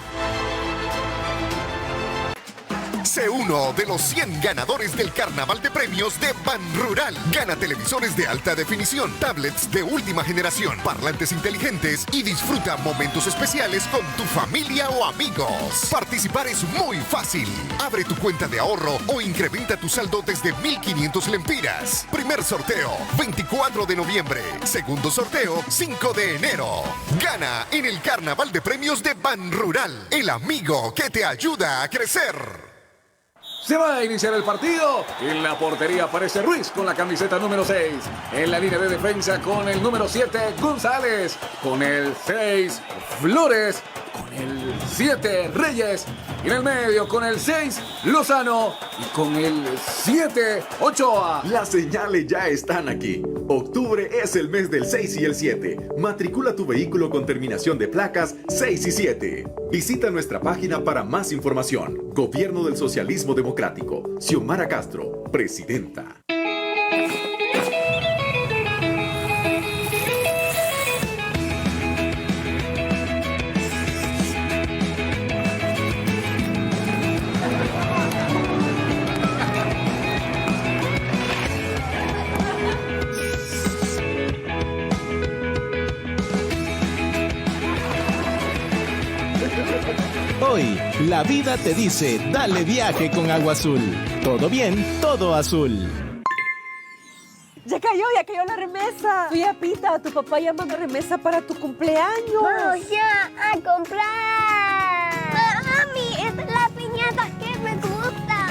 Sé uno de los 100 ganadores del Carnaval de Premios de Banrural. Gana televisores de alta definición, tablets de última generación, parlantes inteligentes y disfruta momentos especiales con tu familia o amigos. Participar es muy fácil. Abre tu cuenta de ahorro o incrementa tu saldo desde 1.500 lempiras. Primer sorteo, 24 de noviembre. Segundo sorteo, 5 de enero. Gana en el Carnaval de Premios de Banrural, el amigo que te ayuda a crecer. Se va a iniciar el partido. En la portería aparece Ruiz con la camiseta número 6. En la línea de defensa con el número 7, González. Con el 6, Flores. Con el 7, Reyes. Y en el medio con el 6, Lozano. Y con el 7, Ochoa. Las señales ya están aquí. Octubre es el mes del 6 y el 7. Matricula tu vehículo con terminación de placas 6 y 7. Visita nuestra página para más información. Gobierno del Socialismo Democrático. Xiomara Castro, presidenta. Hoy, la vida te dice, dale viaje con Agua Azul. Todo bien, todo azul. Ya cayó la remesa. Oye, Pita, tu papá ya mandó remesa para tu cumpleaños. Vamos ya a comprar. Mami, esta es la piñata que me gusta.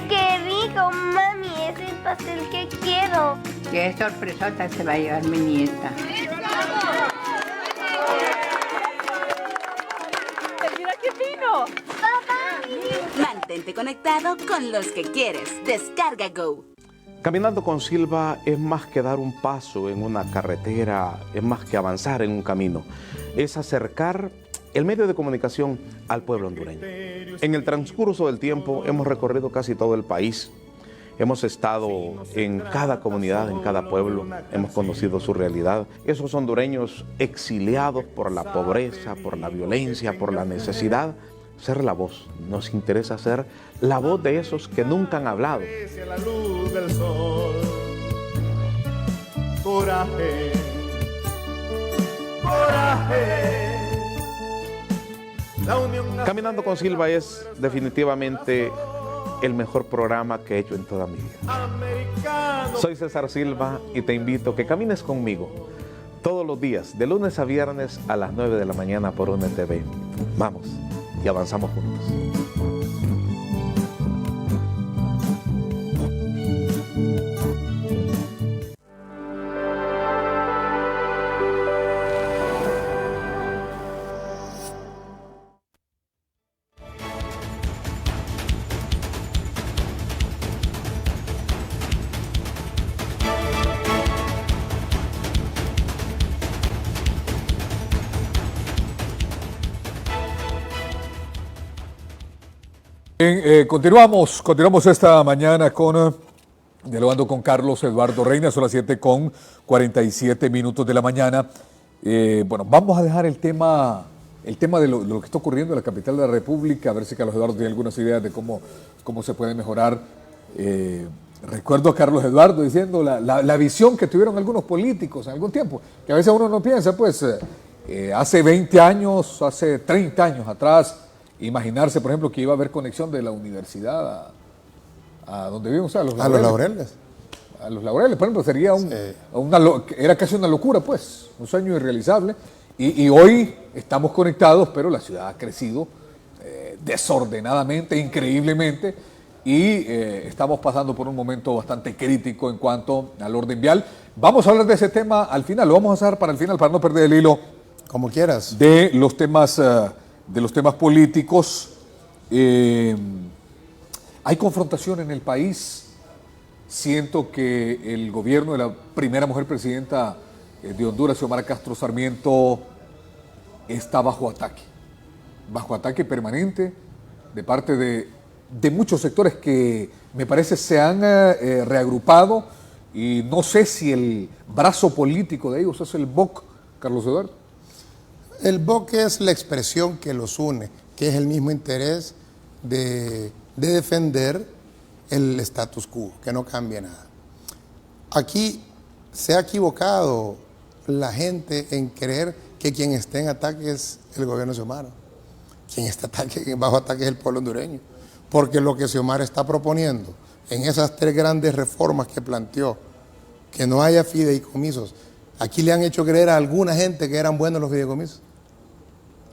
Qué rico, mami, es el pastel que quiero. Qué sorpresota se va a llevar mi nieta. Mira qué fino. Mantente conectado con los que quieres. Descarga Go. Caminando con Silva es más que dar un paso en una carretera, es más que avanzar en un camino, es acercar el medio de comunicación al pueblo hondureño. En el transcurso del tiempo hemos recorrido casi todo el país, hemos estado en cada comunidad, en cada pueblo, hemos conocido su realidad. Esos hondureños exiliados por la pobreza, por la violencia, por la necesidad, ser la voz. Nos interesa ser la voz de esos que nunca han hablado. La luz del sol. Coraje, coraje. Caminando con Silva es definitivamente el mejor programa que he hecho en toda mi vida. Soy César Silva y te invito a que camines conmigo todos los días, de lunes a viernes a las 9 de la mañana por UNETV. Vamos y avanzamos juntos. Bien, continuamos esta mañana dialogando con Carlos Eduardo Reina. Son las 7:47 de la mañana. Bueno, vamos a dejar el tema de lo que está ocurriendo en la capital de la República, a ver si Carlos Eduardo tiene algunas ideas de cómo se puede mejorar. Recuerdo a Carlos Eduardo diciendo la visión que tuvieron algunos políticos en algún tiempo, que a veces uno no piensa, pues, hace 20 años, hace 30 años atrás, imaginarse, por ejemplo, que iba a haber conexión de la universidad a donde vivimos, a los Laureles. A los Laureles, por ejemplo, sería era casi una locura, pues, un sueño irrealizable. Y hoy estamos conectados, pero la ciudad ha crecido desordenadamente, increíblemente, y estamos pasando por un momento bastante crítico en cuanto al orden vial. Vamos a hablar de ese tema al final, lo vamos a dejar para el final, para no perder el hilo. Como quieras. De los temas políticos. Hay confrontación en el país. Siento que el gobierno de la primera mujer presidenta de Honduras, Xiomara Castro Sarmiento, está bajo ataque permanente de parte de muchos sectores que me parece se han reagrupado, y no sé si el brazo político de ellos es el BOC, Carlos Eduardo. El BOC es la expresión que los une, que es el mismo interés de defender el status quo, que no cambie nada. Aquí se ha equivocado la gente en creer que quien esté en ataque es el gobierno de Xiomara. Quien está bajo ataque es el pueblo hondureño. Porque lo que Xiomara está proponiendo en esas 3 grandes reformas que planteó, que no haya fideicomisos, aquí le han hecho creer a alguna gente que eran buenos los fideicomisos.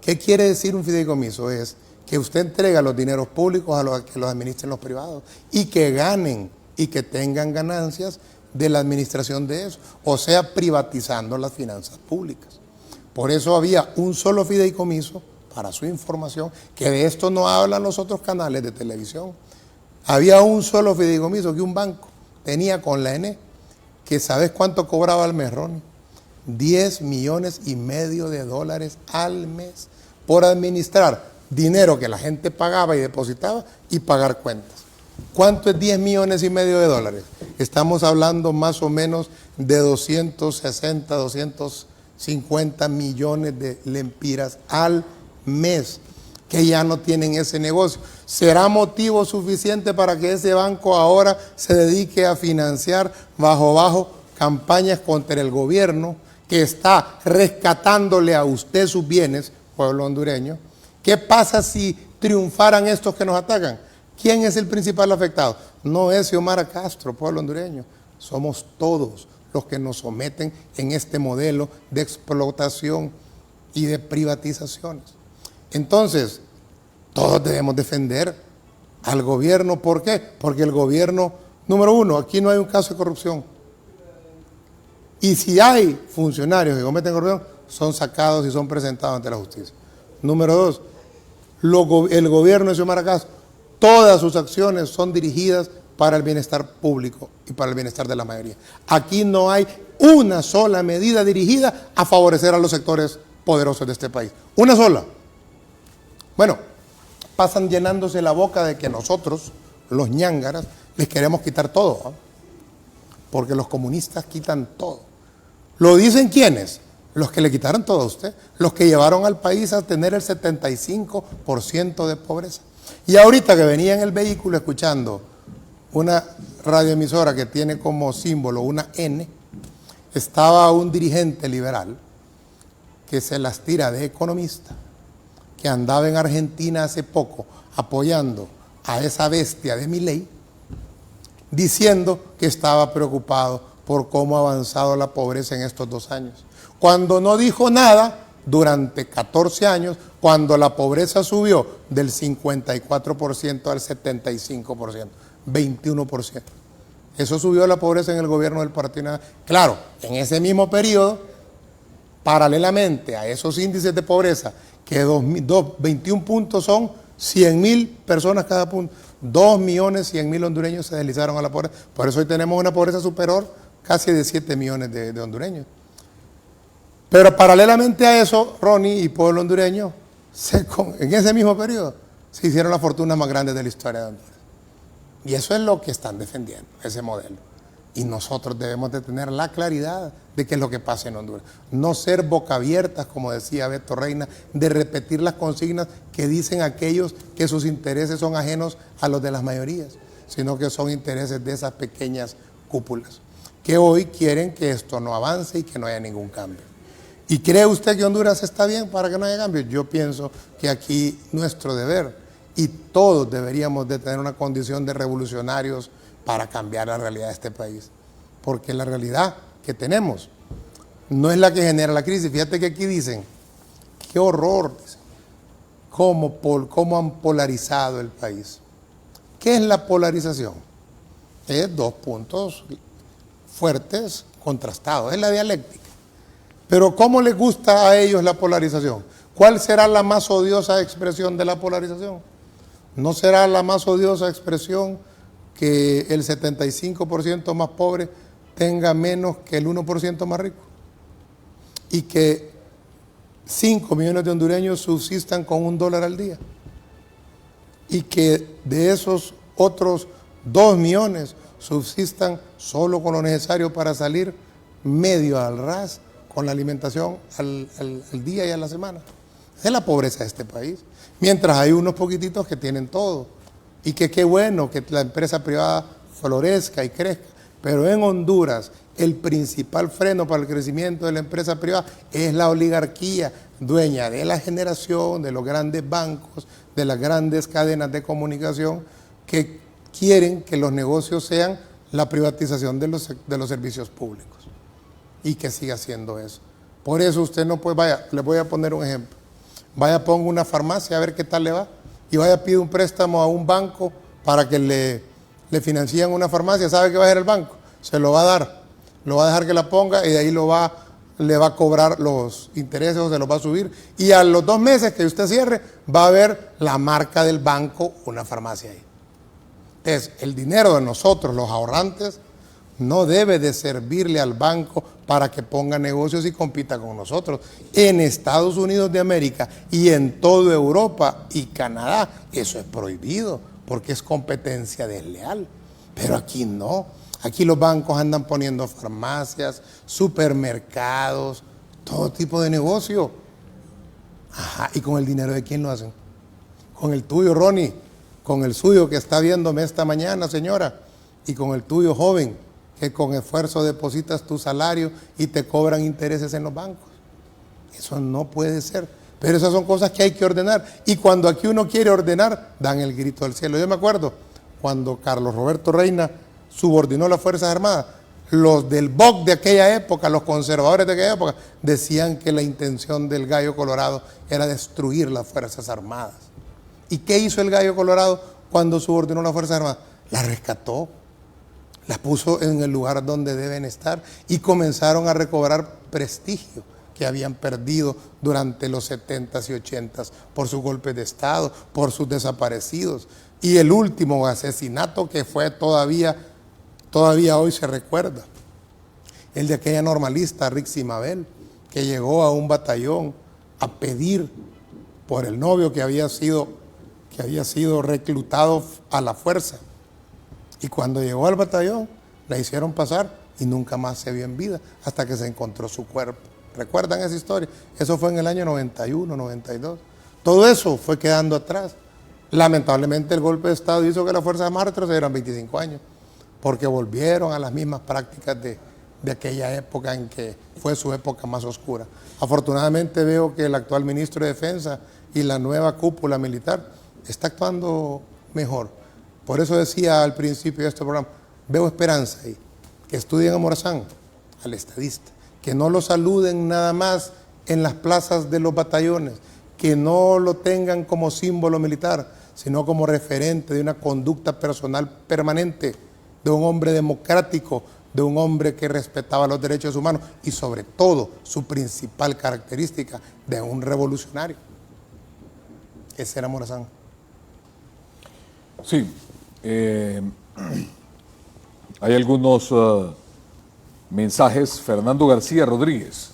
¿Qué quiere decir un fideicomiso? Es que usted entrega los dineros públicos a los que los administren los privados y que ganen y que tengan ganancias de la administración de eso, o sea, privatizando las finanzas públicas. Por eso había un solo fideicomiso, para su información, que de esto no hablan los otros canales de televisión. Había un solo fideicomiso que un banco tenía con la ENE, que ¿sabes cuánto cobraba al mes, Ronnie? $10,5 millones al mes por administrar dinero que la gente pagaba y depositaba y pagar cuentas. ¿Cuánto es $10,5 millones? Estamos hablando más o menos de 260, 250 millones de lempiras al mes, que ya no tienen ese negocio. ¿Será motivo suficiente para que ese banco ahora se dedique a financiar bajo campañas contra el gobierno que está rescatándole a usted sus bienes, pueblo hondureño? ¿Qué pasa si triunfaran estos que nos atacan? ¿Quién es el principal afectado? No es Xiomara Castro, pueblo hondureño. Somos todos los que nos someten en este modelo de explotación y de privatizaciones. Entonces, todos debemos defender al gobierno. ¿Por qué? Porque el gobierno, número uno, aquí no hay un caso de corrupción. Y si hay funcionarios que cometen corrupción, son sacados y son presentados ante la justicia. Número dos, el gobierno de Xiomara Castro, todas sus acciones son dirigidas para el bienestar público y para el bienestar de la mayoría. Aquí no hay una sola medida dirigida a favorecer a los sectores poderosos de este país. Una sola. Bueno, pasan llenándose la boca de que nosotros, los ñángaras, les queremos quitar todo, ¿no? Porque los comunistas quitan todo. ¿Lo dicen quiénes? Los que le quitaron todo a usted, los que llevaron al país a tener el 75% de pobreza. Y ahorita que venía en el vehículo escuchando una radioemisora que tiene como símbolo una N, estaba un dirigente liberal que se las tira de economista, que andaba en Argentina hace poco apoyando a esa bestia de Milei diciendo que estaba preocupado por cómo ha avanzado la pobreza en estos 2 años. Cuando no dijo nada durante 14 años, cuando la pobreza subió del 54% al 75%, 21%. Eso subió la pobreza en el gobierno del Partido Nacional. Claro, en ese mismo periodo, paralelamente a esos índices de pobreza, que 21 puntos son 100.000 personas cada punto, 2.100.000 hondureños se deslizaron a la pobreza. Por eso hoy tenemos una pobreza superior casi de 7 millones de hondureños. Pero paralelamente a eso, Ronnie y pueblo hondureño, en ese mismo periodo, se hicieron las fortunas más grandes de la historia de Honduras. Y eso es lo que están defendiendo, ese modelo. Y nosotros debemos de tener la claridad de qué es lo que pasa en Honduras. No ser boca abiertas, como decía Beto Reina, de repetir las consignas que dicen aquellos que sus intereses son ajenos a los de las mayorías, sino que son intereses de esas pequeñas cúpulas, que hoy quieren que esto no avance y que no haya ningún cambio. ¿Y cree usted que Honduras está bien para que no haya cambio? Yo pienso que aquí nuestro deber, y todos deberíamos de tener una condición de revolucionarios para cambiar la realidad de este país. Porque la realidad que tenemos no es la que genera la crisis. Fíjate que aquí dicen, qué horror, dicen, cómo han polarizado el país. ¿Qué es la polarización? Es 2 puntos fuertes, contrastados, es la dialéctica. Pero ¿cómo les gusta a ellos la polarización? ¿Cuál será la más odiosa expresión de la polarización? ¿No será la más odiosa expresión que el 75% más pobre tenga menos que el 1% más rico? Y que 5 millones de hondureños subsistan con $1 al día. Y que de esos otros 2 millones subsistan solo con lo necesario para salir medio al ras con la alimentación al día y a la semana. Esa es la pobreza de este país. Mientras hay unos poquititos que tienen todo. Y que qué bueno que la empresa privada florezca y crezca. Pero en Honduras el principal freno para el crecimiento de la empresa privada es la oligarquía, dueña de la generación, de los grandes bancos, de las grandes cadenas de comunicación, que quieren que los negocios sean la privatización de los servicios públicos. Y que siga haciendo eso. Por eso usted no puede, vaya, le voy a poner un ejemplo. Vaya, ponga una farmacia a ver qué tal le va. Y vaya, pide un préstamo a un banco para que le financien una farmacia. ¿Sabe qué va a hacer el banco? Se lo va a dar. Lo va a dejar que la ponga y de ahí le va a cobrar los intereses o se los va a subir. Y a los 2 meses que usted cierre, va a ver la marca del banco, una farmacia ahí. Entonces, el dinero de nosotros, los ahorrantes, no debe de servirle al banco para que ponga negocios y compita con nosotros. En Estados Unidos de América y en toda Europa y Canadá, eso es prohibido porque es competencia desleal. Pero aquí no. Aquí los bancos andan poniendo farmacias, supermercados, todo tipo de negocio. Ajá, ¿y con el dinero de quién lo hacen? Con el tuyo, Ronnie, con el suyo que está viéndome esta mañana, señora, y con el tuyo, joven, que con esfuerzo depositas tu salario y te cobran intereses en los bancos. Eso no puede ser. Pero esas son cosas que hay que ordenar. Y cuando aquí uno quiere ordenar, dan el grito del cielo. Yo me acuerdo cuando Carlos Roberto Reina subordinó las Fuerzas Armadas. Los del BOC de aquella época, los conservadores de aquella época, decían que la intención del Gallo Colorado era destruir las Fuerzas Armadas. ¿Y qué hizo el Gallo Colorado cuando subordinó las Fuerzas Armadas? Las rescató. Las puso en el lugar donde deben estar y comenzaron a recobrar prestigio que habían perdido durante los 70s y 80s por sus golpes de Estado, por sus desaparecidos. Y el último asesinato que fue todavía hoy se recuerda, el de aquella normalista Rixi Mabel, que llegó a un batallón a pedir por el novio que había sido reclutado a la fuerza. Y cuando llegó al batallón, la hicieron pasar y nunca más se vio en vida hasta que se encontró su cuerpo. ¿Recuerdan esa historia? Eso fue en el año 91, 92. Todo eso fue quedando atrás. Lamentablemente el golpe de Estado hizo que las Fuerzas Armadas retrocedieran 25 años, porque volvieron a las mismas prácticas de aquella época en que fue su época más oscura. Afortunadamente veo que el actual ministro de Defensa y la nueva cúpula militar está actuando mejor. Por eso decía al principio de este programa, veo esperanza ahí, que estudien a Morazán, al estadista, que no lo saluden nada más en las plazas de los batallones, que no lo tengan como símbolo militar, sino como referente de una conducta personal permanente, de un hombre democrático, de un hombre que respetaba los derechos humanos y sobre todo su principal característica de un revolucionario. Ese era Morazán. Sí, hay algunos mensajes. Fernando García Rodríguez.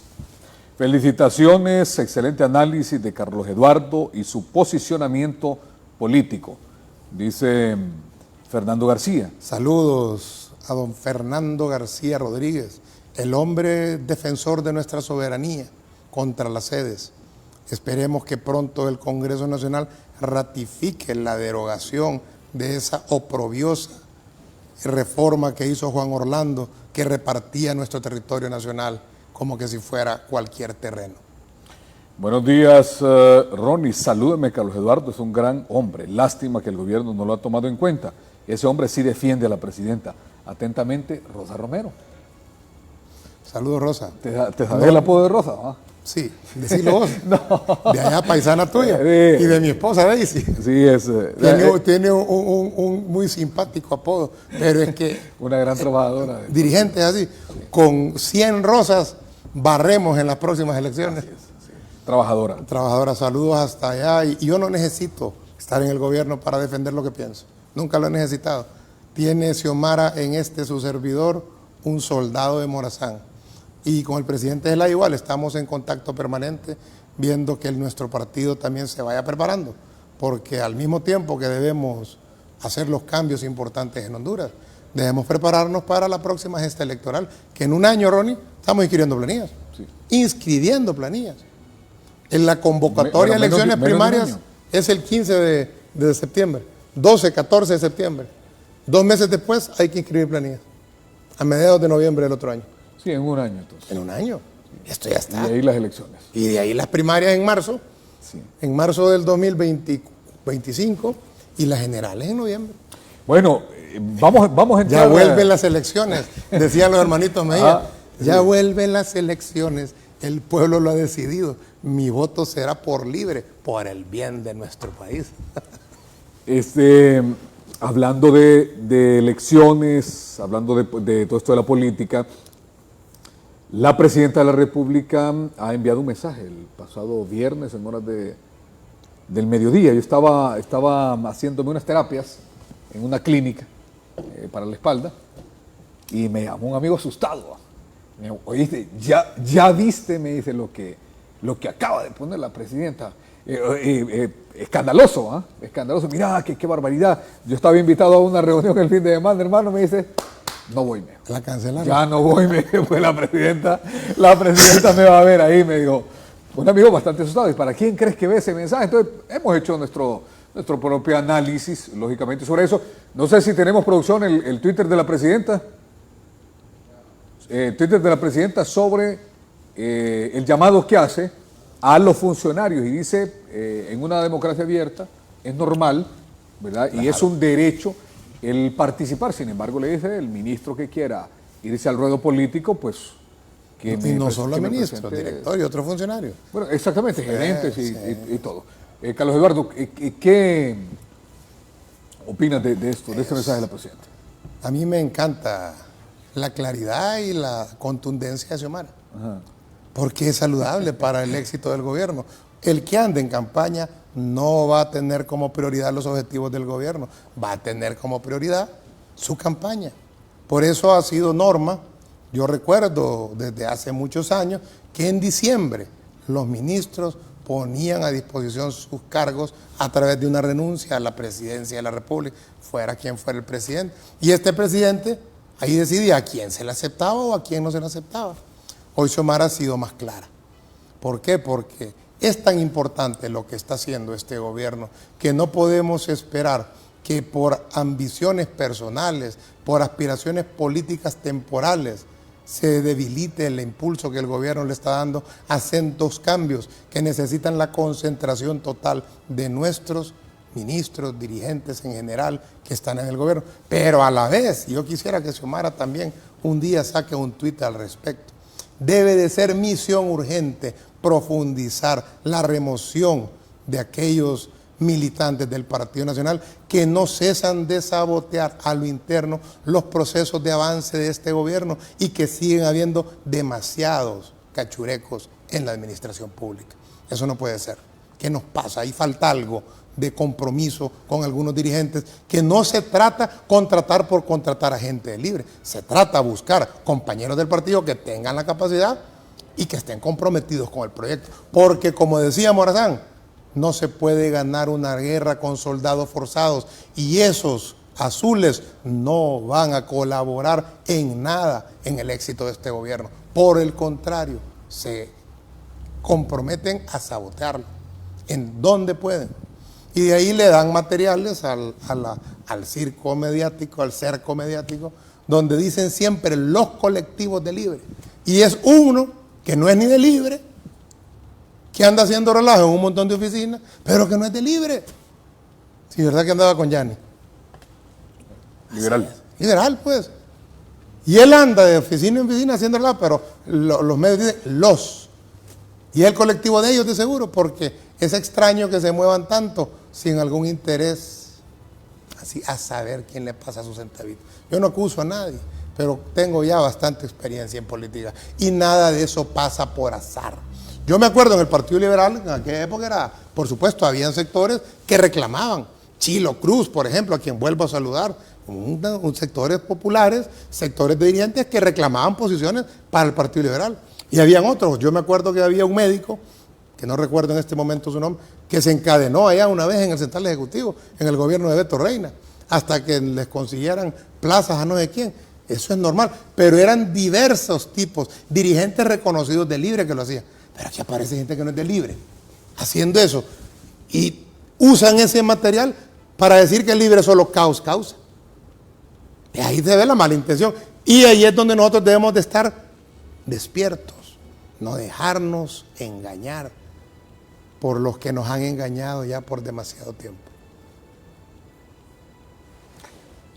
Felicitaciones, excelente análisis de Carlos Eduardo y su posicionamiento político, dice Fernando García. Saludos a don Fernando García Rodríguez, el hombre defensor de nuestra soberanía contra las sedes. Esperemos que pronto el Congreso Nacional ratifique la derogación de esa oprobiosa reforma que hizo Juan Orlando, que repartía nuestro territorio nacional como que si fuera cualquier terreno. Buenos días, Ronnie. Salúdeme, Carlos Eduardo, es un gran hombre. Lástima que el gobierno no lo ha tomado en cuenta. Ese hombre sí defiende a la presidenta. Atentamente, Rosa Romero. Saludos, Rosa. ¿Te sabes el apodo de Rosa? ¿Ah? Sí, decilo vos. No. De allá, paisana tuya. Sí. Y de mi esposa, Daisy. Sí, es. Tiene un muy simpático apodo, pero es que... Una gran trabajadora. Dirigentes así, con 100 rosas, barremos en las próximas elecciones. Así es, sí. Trabajadora. Trabajadora, saludos hasta allá. Y yo no necesito estar en el gobierno para defender lo que pienso. Nunca lo he necesitado. Tiene Xiomara en su servidor, un soldado de Morazán. Y con el presidente de la igual estamos en contacto permanente, viendo que nuestro partido también se vaya preparando, porque al mismo tiempo que debemos hacer los cambios importantes en Honduras, debemos prepararnos para la próxima gesta electoral, que en un año, Ronnie, estamos inscribiendo planillas. Sí. Inscribiendo planillas. En la convocatoria de elecciones primarias es el 15 de septiembre, 12, 14 de septiembre. 2 meses después hay que inscribir planillas, a mediados de noviembre del otro año. Sí, en un año entonces. En un año. Esto ya está. Y de ahí las elecciones. Y de ahí las primarias en marzo. Sí. En marzo del 2025 y las generales en noviembre. Bueno, vamos a entrar. Ya vuelven las elecciones, decían los hermanitos Mejía. Ya vuelven las elecciones, el pueblo lo ha decidido. Mi voto será por libre, por el bien de nuestro país. Hablando de elecciones, hablando de todo esto de la política, la presidenta de la República ha enviado un mensaje el pasado viernes en horas del mediodía. Yo estaba haciéndome unas terapias en una clínica para la espalda y me llamó un amigo asustado. Me dijo, oíste, ya viste, me dice, lo que acaba de poner la presidenta. Escandaloso, ¿eh? Escandaloso. Mirá, qué barbaridad. Yo estaba invitado a una reunión el fin de semana, hermano, me dice... No voy, me. ¿La cancelaron? Ya no voy, me pues la presidenta me va a ver ahí, me dijo. Un amigo bastante asustado. ¿Y para quién crees que ve ese mensaje? Entonces, hemos hecho nuestro propio análisis, lógicamente, sobre eso. No sé si tenemos producción, el Twitter de la presidenta. Twitter de la presidenta sobre el llamado que hace a los funcionarios. Y dice, en una democracia abierta, es normal, ¿verdad? Claro. Y es un derecho el participar. Sin embargo, le dice el ministro que quiera irse al ruedo político, pues... Que y no solo ministros, director y otros funcionarios. Bueno, exactamente, gerentes y todo. Carlos Eduardo, ¿qué opinas de esto, de este mensaje de la presidenta? A mí me encanta la claridad y la contundencia de Xiomara, porque es saludable para el éxito del gobierno. El que ande en campaña no va a tener como prioridad los objetivos del gobierno, va a tener como prioridad su campaña. Por eso ha sido norma, yo recuerdo desde hace muchos años, que en diciembre los ministros ponían a disposición sus cargos a través de una renuncia a la presidencia de la República, fuera quien fuera el presidente. Y este presidente ahí decidía a quién se le aceptaba o a quién no se le aceptaba. Hoy Xiomara ha sido más clara. ¿Por qué? Porque es tan importante lo que está haciendo este gobierno que no podemos esperar que por ambiciones personales, por aspiraciones políticas temporales, se debilite el impulso que el gobierno le está dando a sendos cambios que necesitan la concentración total de nuestros ministros, dirigentes en general que están en el gobierno. Pero a la vez, yo quisiera que Xiomara también un día saque un tuit al respecto. Debe de ser misión urgente profundizar la remoción de aquellos militantes del Partido Nacional que no cesan de sabotear a lo interno los procesos de avance de este gobierno y que siguen habiendo demasiados cachurecos en la administración pública. Eso no puede ser. ¿Qué nos pasa? Ahí falta algo de compromiso con algunos dirigentes, que no se trata contratar por contratar a gente libre, se trata de buscar compañeros del partido que tengan la capacidad y que estén comprometidos con el proyecto. Porque como decía Morazán, no se puede ganar una guerra con soldados forzados y esos azules no van a colaborar en nada en el éxito de este gobierno. Por el contrario, se comprometen a sabotearlo en donde pueden. Y de ahí le dan materiales al circo mediático, al cerco mediático, donde dicen siempre los colectivos de libre. Y es uno que no es ni de libre, que anda haciendo relajo en un montón de oficinas, pero que no es de libre. Sí, ¿verdad que andaba con Yanni? Liberal. Liberal, pues. Y él anda de oficina en oficina haciendo relajo, pero los medios dicen los. Y es el colectivo de ellos, de seguro, porque es extraño que se muevan tanto sin algún interés, así a saber quién le pasa su centavito. Yo no acuso a nadie, pero tengo ya bastante experiencia en política y nada de eso pasa por azar. Yo me acuerdo en el Partido Liberal, en aquella época era, por supuesto, habían sectores que reclamaban. Chilo Cruz, por ejemplo, a quien vuelvo a saludar, sectores populares, sectores de dirigentes que reclamaban posiciones para el Partido Liberal. Y habían otros. Yo me acuerdo que había un médico, que no recuerdo en este momento su nombre, que se encadenó allá una vez en el Central Ejecutivo, en el gobierno de Beto Reina, hasta que les consiguieran plazas a no sé quién. Eso es normal, pero eran diversos tipos, dirigentes reconocidos de Libre que lo hacían. Pero aquí aparece gente que no es de Libre, haciendo eso. Y usan ese material para decir que el Libre solo causa. Y ahí se ve la mala intención. Y ahí es donde nosotros debemos de estar despiertos, no dejarnos engañar por los que nos han engañado ya por demasiado tiempo.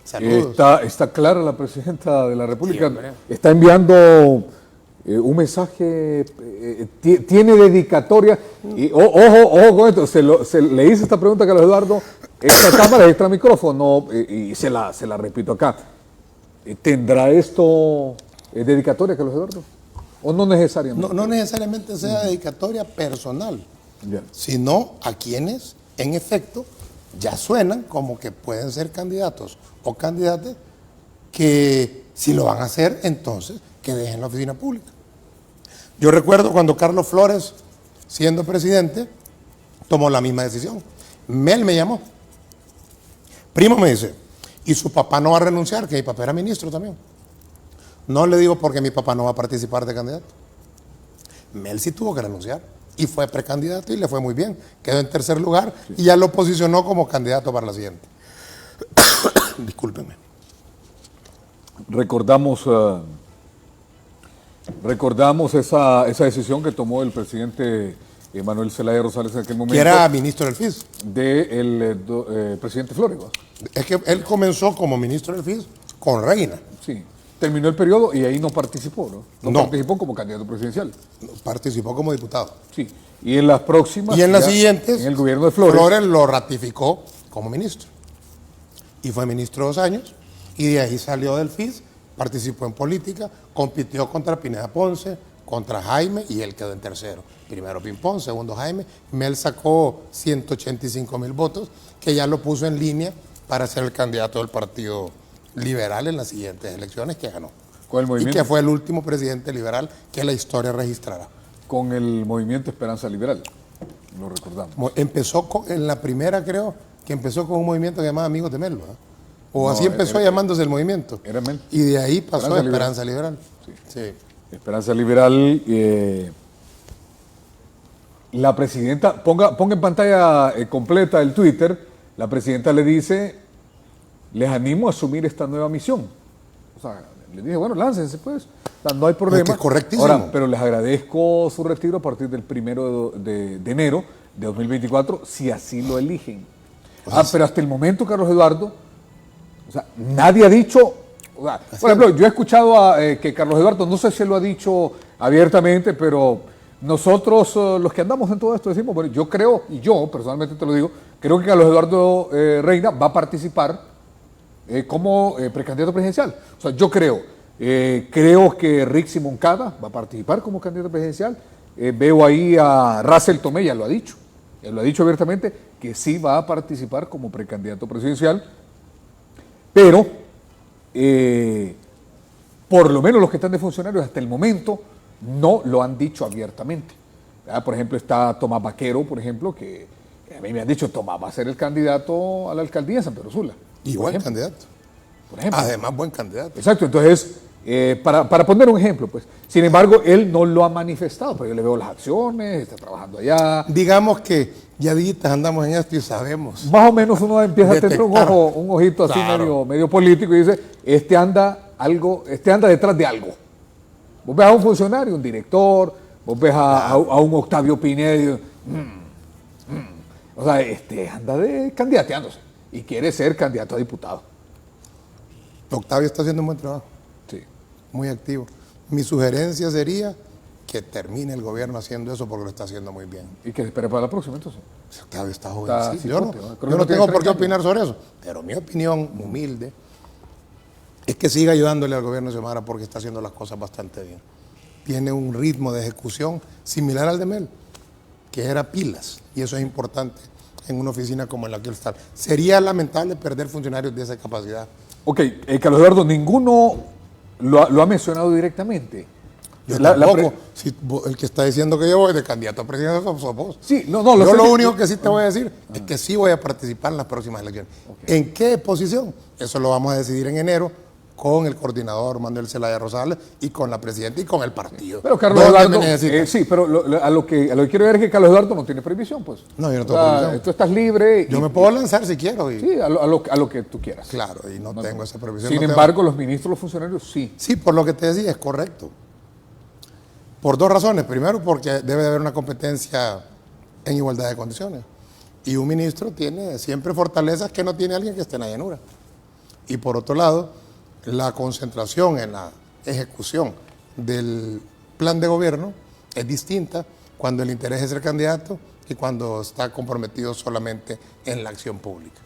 Saludos. Está clara la presidenta de la República. Sí, está enviando un mensaje, tiene dedicatoria. Y ojo con esto, le hice esta pregunta a Carlos Eduardo, esta cámara, extra micrófono, y se la repito acá. ¿Tendrá esto dedicatoria, Carlos Eduardo? ¿O no necesariamente? No necesariamente sea dedicatoria personal, sino a quienes, en efecto, ya suenan como que pueden ser candidatos o candidatas que, si lo van a hacer, entonces que dejen la oficina pública. Yo recuerdo cuando Carlos Flores, siendo presidente, tomó la misma decisión. Mel me llamó. Primo me dice, y su papá no va a renunciar, que mi papá era ministro también. No le digo porque mi papá no va a participar de candidato. Mel sí tuvo que renunciar y fue precandidato y le fue muy bien. Quedó en tercer lugar y ya lo posicionó como candidato para la siguiente. Discúlpenme. Recordamos esa decisión que tomó el presidente Manuel Zelaya Rosales en aquel momento. Que era ministro del FIS. Del presidente Flores. Es que él comenzó como ministro del FIS con Reina. Sí. Terminó el periodo y ahí no participó, ¿no? No participó como candidato presidencial. Participó como diputado. Sí. Y en las próximas... Y en las siguientes... En el gobierno de Flores. Flores lo ratificó como ministro. Y fue ministro 2 años. Y de ahí salió del FIS, participó en política, compitió contra Pineda Ponce, contra Jaime, y él quedó en tercero. Primero Pimpón, segundo Jaime. Mel sacó 185,000 votos, que ya lo puso en línea para ser el candidato del Partido Liberal en las siguientes elecciones, que ganó. ¿Con el movimiento? Y que fue el último presidente liberal que la historia registrará. Con el movimiento Esperanza Liberal, lo recordamos. Empezó en la primera, creo, que empezó con un movimiento que llamaba Amigos de Mel, ¿verdad? O no, así empezó llamándose el movimiento. Era Mel. Y de ahí pasó a Esperanza Liberal. Sí. Esperanza Liberal. La presidenta, ponga en pantalla completa el Twitter, la presidenta le dice, les animo a asumir esta nueva misión. O sea, le dije, bueno, láncense pues, o sea, no hay problema. Es que es correctísimo. Ahora, pero les agradezco su retiro a partir del 1 de enero de 2024, si así lo eligen. Pero hasta el momento, Carlos Eduardo, o sea, nadie ha dicho, o sea, por ejemplo, yo he escuchado que Carlos Eduardo, no sé si lo ha dicho abiertamente, pero nosotros los que andamos en todo esto decimos, bueno, yo creo, y yo personalmente te lo digo, creo que Carlos Eduardo Reina va a participar como precandidato presidencial. O sea, yo creo que Rixi Moncada va a participar como candidato presidencial. Veo ahí a Russell Tomé, ya lo ha dicho abiertamente, que sí va a participar como precandidato presidencial, pero por lo menos los que están de funcionarios hasta el momento no lo han dicho abiertamente. Por ejemplo, está Tomás Vaquero, por ejemplo, que a mí me han dicho, Tomás va a ser el candidato a la alcaldía de San Pedro Sula. Y buen candidato. Por ejemplo. Además, buen candidato. Entonces, para poner un ejemplo, pues, sin embargo, él no lo ha manifestado, pero yo le veo las acciones, está trabajando allá. Digamos que ya ditas andamos en esto y sabemos. Más o menos uno empieza a tener un ojito así medio político y dice, este anda detrás de algo. Vos ves a un funcionario, un director, vos ves a un Octavio Pinedo, o sea, anda candidateándose y quiere ser candidato a diputado. Octavio está haciendo un buen trabajo. Sí. Muy activo. Mi sugerencia sería que termine el gobierno haciendo eso porque lo está haciendo muy bien. ¿Y que espere para la próxima entonces? Octavio está joven. Yo no tengo por qué opinar sobre eso, pero mi opinión humilde es que siga ayudándole al gobierno de Xiomara porque está haciendo las cosas bastante bien. Tiene un ritmo de ejecución similar al de Mel, que era pilas, y eso es importante en una oficina como en la que él está. Sería lamentable perder funcionarios de esa capacidad. Ok, Carlos Eduardo, ninguno lo ha mencionado directamente. Yo tampoco. Si el que está diciendo que yo voy de candidato a presidente sos vos. Sí, yo lo único que sí te voy a decir es que sí voy a participar en las próximas elecciones. Okay. ¿En qué posición? Eso lo vamos a decidir en enero con el coordinador Manuel Zelaya Rosales y con la presidenta y con el partido. Pero Carlos Eduardo, sí, pero a lo que quiero ver es que Carlos Eduardo no tiene prohibición, pues. No, yo no tengo prohibición. Tú estás libre. Yo me puedo lanzar si quiero. Sí, a lo que tú quieras. Claro, y no tengo esa prohibición. Sin embargo, los ministros, los funcionarios, sí. Sí, por lo que te decía, es correcto. Por dos razones. Primero, porque debe de haber una competencia en igualdad de condiciones. Y un ministro tiene siempre fortalezas que no tiene alguien que esté en la llanura. Y por otro lado, la concentración en la ejecución del plan de gobierno es distinta cuando el interés es ser candidato y cuando está comprometido solamente en la acción pública.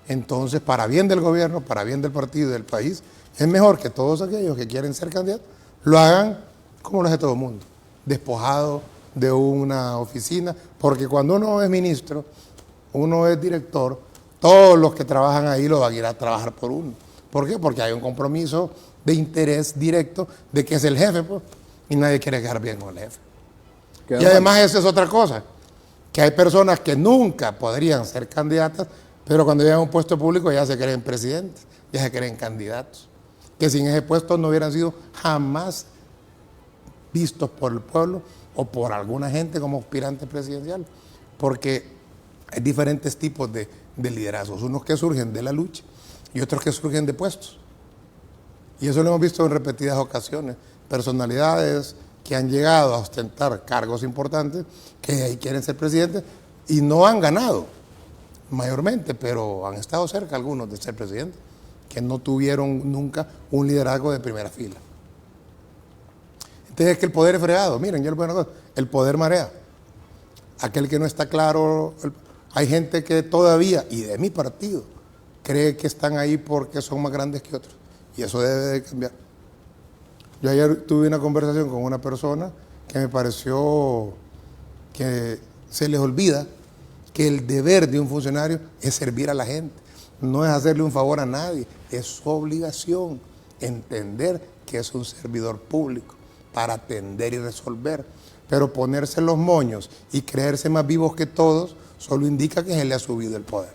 Entonces, para bien del gobierno, para bien del partido y del país, es mejor que todos aquellos que quieren ser candidatos lo hagan como lo hace todo el mundo, despojado de una oficina, porque cuando uno es ministro, uno es director, todos los que trabajan ahí lo van a ir a trabajar por uno. ¿Por qué? Porque hay un compromiso de interés directo de que es el jefe, pues, y nadie quiere quedar bien con el jefe. Y además eso es otra cosa, que hay personas que nunca podrían ser candidatas, pero cuando llegan a un puesto público ya se creen presidentes, ya se creen candidatos, que sin ese puesto no hubieran sido jamás vistos por el pueblo o por alguna gente como aspirante presidencial, porque hay diferentes tipos de liderazgos, unos que surgen de la lucha y otros que surgen de puestos. Y eso lo hemos visto en repetidas ocasiones, personalidades que han llegado a ostentar cargos importantes, que ahí quieren ser presidentes y no han ganado mayormente, pero han estado cerca algunos de ser presidentes, que no tuvieron nunca un liderazgo de primera fila. Entonces es que el poder es fregado. Miren, yo les voy a decir una cosa, el poder marea. Aquel que no está claro, hay gente que todavía, y de mi partido, cree que están ahí porque son más grandes que otros. Y eso debe de cambiar. Yo ayer tuve una conversación con una persona que me pareció que se les olvida que el deber de un funcionario es servir a la gente. No es hacerle un favor a nadie, es su obligación entender que es un servidor público para atender y resolver. Pero ponerse los moños y creerse más vivos que todos solo indica que se le ha subido el poder.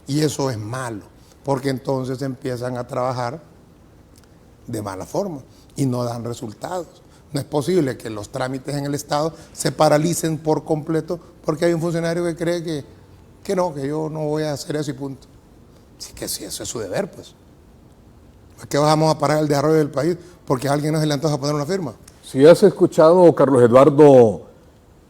Y eso es malo, porque entonces empiezan a trabajar de mala forma y no dan resultados. No es posible que los trámites en el Estado se paralicen por completo porque hay un funcionario que cree que yo no voy a hacer eso y punto. Así que sí, eso es su deber, pues. ¿Por qué vamos a parar el desarrollo del país porque a alguien no se le antoja poner una firma? Si has escuchado, Carlos Eduardo,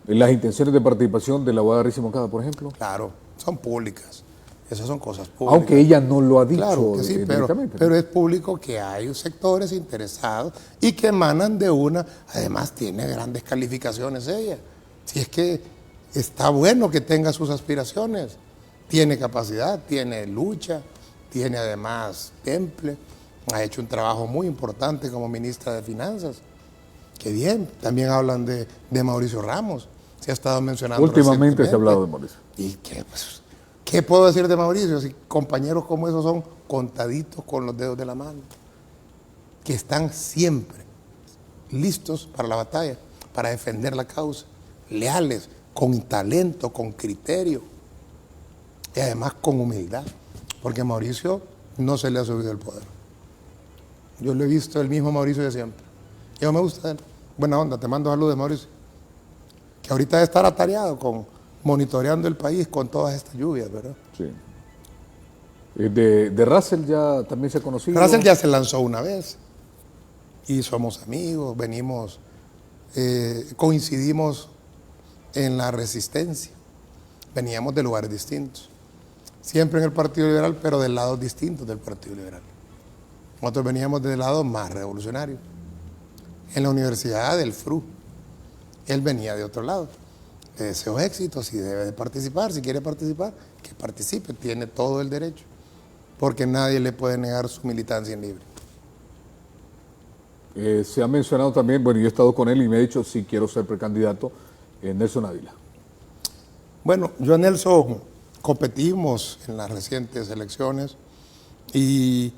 las intenciones de participación de la abogada Rixi Moncada, por ejemplo. Claro, son públicas. Esas son cosas públicas. Aunque ella no lo ha dicho claro que sí, directamente. pero es público que hay sectores interesados y que emanan de una, además tiene grandes calificaciones ella. Si es que está bueno que tenga sus aspiraciones, tiene capacidad, tiene lucha, tiene además temple, ha hecho un trabajo muy importante como ministra de Finanzas. Qué bien, también hablan de Mauricio Ramos, se ha estado mencionando últimamente se ha hablado de Mauricio. ¿Y qué, pues, qué puedo decir de Mauricio si compañeros como esos son contaditos con los dedos de la mano, que están siempre listos para la batalla, para defender la causa, leales, con talento, con criterio y además con humildad, porque a Mauricio no se le ha subido el poder. Yo lo he visto el mismo Mauricio de siempre. Yo me gusta él. Buena onda, te mando saludos, Mauricio. Que ahorita debe estar atareado con monitoreando el país con todas estas lluvias, ¿verdad? Sí. De Russell ya también se ha conocido. Russell ya se lanzó una vez y somos amigos, venimos, coincidimos en la resistencia, veníamos de lugares distintos, siempre en el Partido Liberal, pero de lados distintos del Partido Liberal. Nosotros veníamos del lado más revolucionario, en la Universidad del FRU, él venía de otro lado. Le deseo éxito, si debe de participar, si quiere participar, que participe, tiene todo el derecho, porque nadie le puede negar su militancia en libre. Se ha mencionado también, bueno, yo he estado con él y me ha dicho si quiero ser precandidato, Nelson Ávila. Bueno, yo y Nelson competimos en las recientes elecciones y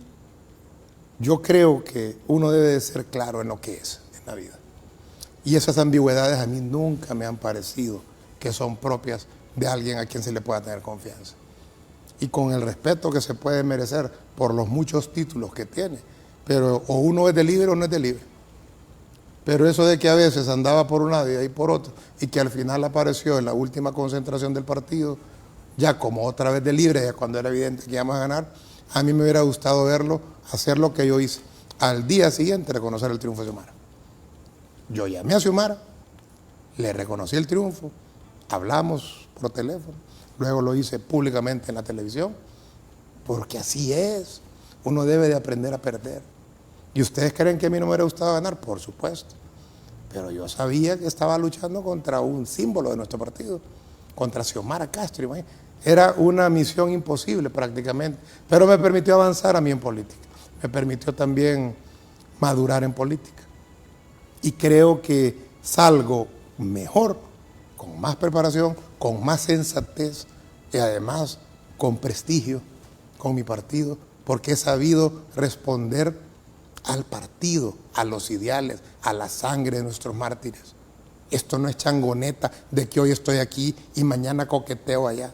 yo creo que uno debe de ser claro en lo que es en la vida. Y esas ambigüedades a mí nunca me han parecido que son propias de alguien a quien se le pueda tener confianza. Y con el respeto que se puede merecer por los muchos títulos que tiene, pero o uno es de libre o no es de libre. Pero eso de que a veces andaba por un lado y ahí por otro, y que al final apareció en la última concentración del partido, ya como otra vez de libre, ya cuando era evidente que íbamos a ganar, a mí me hubiera gustado verlo hacer lo que yo hice. Al día siguiente reconocer el triunfo de Xiomara. Yo llamé a Xiomara, le reconocí el triunfo, hablamos por teléfono, luego lo hice públicamente en la televisión, porque así es, uno debe de aprender a perder. ¿Y ustedes creen que a mí no me hubiera gustado ganar? Por supuesto, pero yo sabía que estaba luchando contra un símbolo de nuestro partido, contra Xiomara Castro, imagínate. Era una misión imposible prácticamente, pero me permitió avanzar a mí en política, me permitió también madurar en política. Y creo que salgo mejor, con más preparación, con más sensatez y además con prestigio con mi partido, porque he sabido responder al partido, a los ideales, a la sangre de nuestros mártires. Esto no es changoneta de que hoy estoy aquí y mañana coqueteo allá.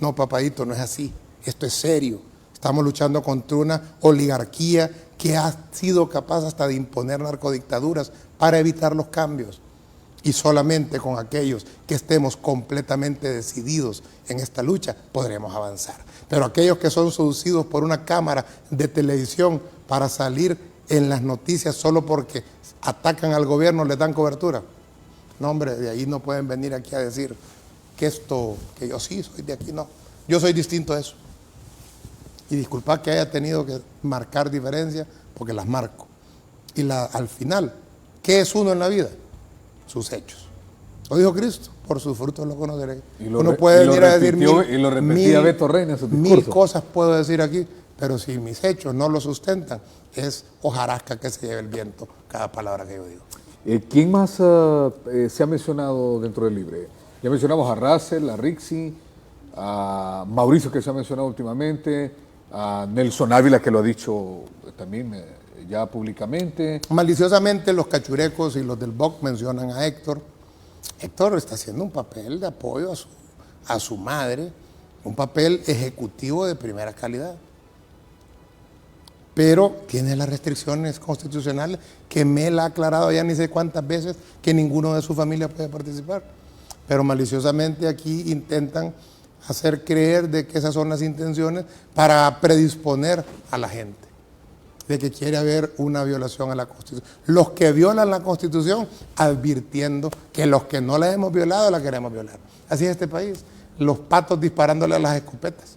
No, papadito, no es así. Esto es serio. Estamos luchando contra una oligarquía que ha sido capaz hasta de imponer narcodictaduras para evitar los cambios. Y solamente con aquellos que estemos completamente decididos en esta lucha podremos avanzar. Pero aquellos que son seducidos por una cámara de televisión para salir en las noticias solo porque atacan al gobierno, les dan cobertura. No, hombre, de ahí no pueden venir aquí a decir que que yo sí soy de aquí, no. Yo soy distinto a eso. Y disculpa que haya tenido que marcar diferencias, porque las marco. Y al final, ¿qué es uno en la vida? Sus hechos. Lo dijo Cristo, por sus frutos lo conoceré. Uno puede venir a decir mil cosas puedo decir aquí, pero si mis hechos no lo sustentan, es hojarasca que se lleve el viento cada palabra que yo digo. ¿Quién más se ha mencionado dentro del Libre? Ya mencionamos a Russell, a Rixi, a Mauricio, que se ha mencionado últimamente, a Nelson Ávila, que lo ha dicho también ya públicamente. Maliciosamente los cachurecos y los del BOC mencionan a Héctor. Héctor está haciendo un papel de apoyo a su madre, un papel ejecutivo de primera calidad. Pero tiene las restricciones constitucionales que Mel ha aclarado ya ni sé cuántas veces que ninguno de su familia puede participar. Pero maliciosamente aquí intentan hacer creer de que esas son las intenciones para predisponer a la gente, de que quiere haber una violación a la Constitución. Los que violan la Constitución advirtiendo que los que no la hemos violado la queremos violar. Así es este país, los patos disparándole a las escopetas.